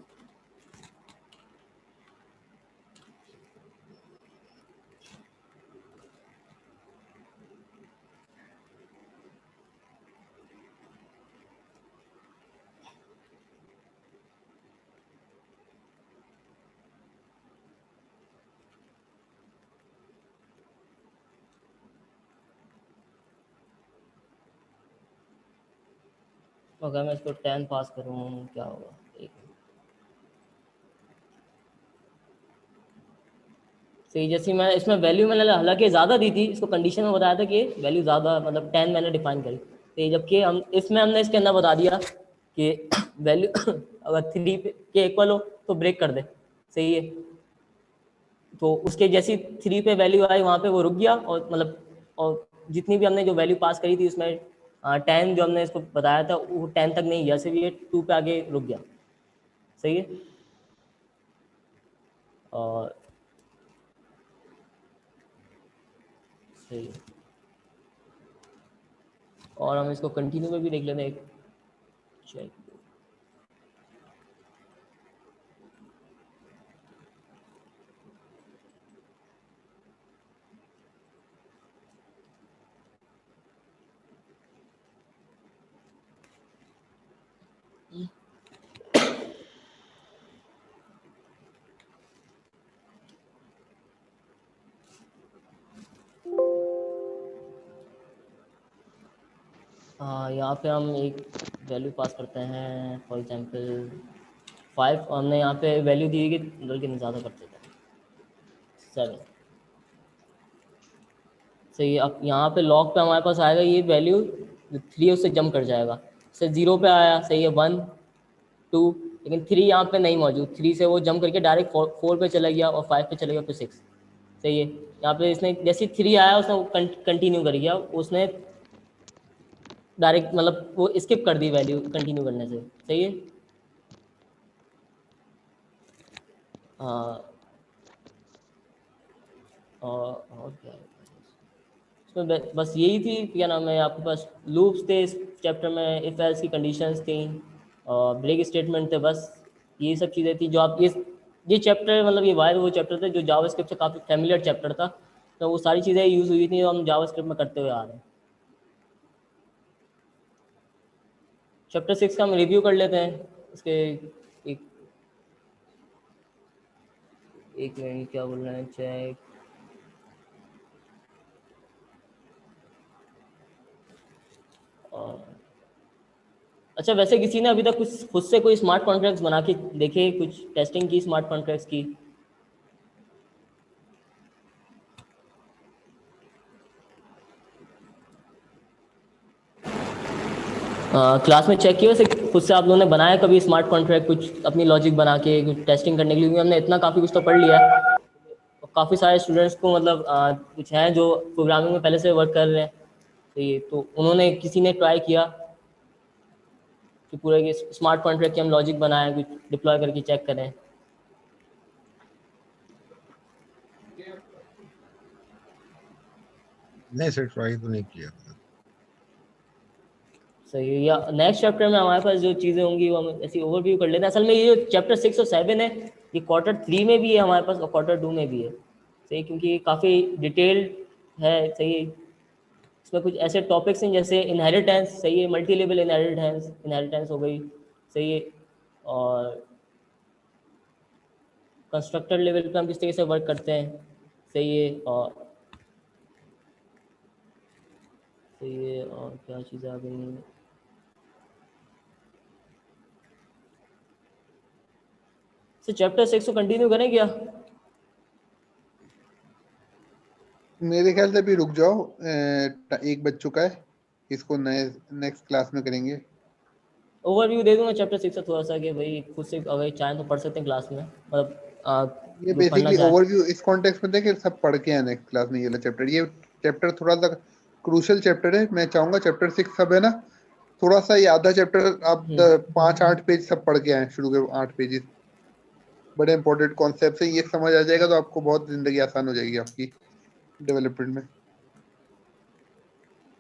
S2: अगर मैं इसको 10 पास करूँ क्या होगा? एक सही, जैसे मैं इसमें वैल्यू मैंने हालांकि ज़्यादा दी थी, इसको कंडीशन में बताया था कि वैल्यू ज़्यादा मतलब 10 मैंने डिफाइन करी, तो जबकि हम इसमें हमने इसके अंदर बता दिया कि वैल्यू अगर 3 के इक्वल हो तो ब्रेक कर दे। सही है, तो उसके जैसी 3 पे वैल्यू आई वहाँ पे वो रुक गया, और मतलब और जितनी भी हमने जो वैल्यू पास करी थी उसमें 10 जो हमने इसको बताया था वो 10 तक नहीं गया, सिर्फ ये 2 पे आगे रुक गया। सही है, और सही है, और हम इसको कंटिन्यू में भी देख लेते हैं एक चेक। यहाँ पे हम एक वैल्यू पास करते हैं, फॉर एग्जांपल 5, और हमने यहाँ पे वैल्यू दी कि बल्कि ज़्यादा करते थे 7। सही, अब यहाँ पे लॉग पे हमारे पास आएगा ये वैल्यू, 3 उससे जंप कर जाएगा, से 0 पे आया, सही है, 1 2, लेकिन 3 यहाँ पे नहीं मौजूद, 3 से वो जंप करके डायरेक्ट 4 पे चला गया और 5 पे चला गया, फिर 6। सही है, यहाँ पे इसने जैसे 3 आया उसने कंटिन्यू कर गया, उसने डायरेक्ट मतलब वो स्किप कर दी वैल्यू कंटिन्यू करने से। सही है, हाँ, और क्या है इसमें, बस यही थी, क्या नाम है, आपके पास लूप्स थे इस चैप्टर में, इफ एल्स की कंडीशंस थी, और ब्रेक स्टेटमेंट थे, बस ये सब चीज़ें थी जो आप ये ये चैप्टर मतलब ये वायर वो चैप्टर था जो जावास्क्रिप्ट से काफ़ी फैमिलियर चैप्टर था, तो वो सारी चीज़ें यूज़ हुई थी जो हम जावास्क्रिप्ट में करते हुए आ रहे हैं। चैप्टर 6 का हम रिव्यू कर लेते हैं। इसके एक मिनट, क्या बोल रहे हैं, चेक। अच्छा, वैसे किसी ने अभी तक कुछ खुद से कोई स्मार्ट कॉन्ट्रैक्ट्स बना के देखे, कुछ टेस्टिंग की स्मार्ट कॉन्ट्रैक्ट्स की? क्लास में चेक किया वैसे खुद से आप लोगों ने बनाया कभी स्मार्ट कॉन्ट्रैक्ट, कुछ अपनी लॉजिक बना के कुछ टेस्टिंग करने के लिए? क्योंकि हमने इतना काफ़ी कुछ तो पढ़ लिया है, काफ़ी सारे स्टूडेंट्स को मतलब कुछ हैं जो प्रोग्रामिंग में पहले से वर्क कर रहे हैं, तो उन्होंने किसी ने ट्राई किया कि पूरे के स्मार्ट कॉन्ट्रैक्ट की हम लॉजिक बनाएं, कुछ डिप्लॉय करके चेक करें?
S4: नहीं सर, ट्राई तो नहीं किया।
S2: सही है। या नेक्स्ट चैप्टर में हमारे पास जो चीज़ें होंगी वो हम ऐसी ओवरव्यू कर लेते हैं। असल में ये जो चैप्टर 6 और 7 है ये क्वार्टर 3 में भी है हमारे पास और क्वार्टर 2 में भी है, सही, क्योंकि ये काफ़ी डिटेल्ड है, सही है। इसमें कुछ ऐसे टॉपिक्स हैं जैसे इनहेरिटेंस, सही है, मल्टी लेवल इनहेरिटेंस हो गई, सही है, और कंस्ट्रक्टर लेवल पे हम किस तरीके से वर्क करते हैं, सही है, और सही है, और क्या चीज़ें आ गई। तो चैप्टर 6 को कंटिन्यू करें क्या?
S5: मेरे ख्याल से अभी रुक जाओ, एक बज चुका है, इसको नेक्स्ट क्लास में करेंगे।
S2: ओवरव्यू दे दूंगा चैप्टर 6 का थोड़ा सा कि भाई खुद से अगर चाहें तो पढ़ सकते हैं क्लास में, मतलब
S5: ये बेसिकली ओवरव्यू इस कॉन्टेक्स्ट में देखें, सब पढ़ के आए नेक्स्ट क्लास में। ये चैप्टर, ये चैप्टर थोड़ा सा क्रूशियल चैप्टर है। मैं चाहूंगा चैप्टर 6 सब है ना, थोड़ा सा ये आधा चैप्टर आप 5-8 पेज सब पढ़ के आए, शुरू के 8 पेजेस बड़े इंपॉर्टेंट कॉन्सेप्ट है। ये समझ आ जाएगा तो आपको बहुत जिंदगी आसान हो जाएगी आपकी डेवलपमेंट में।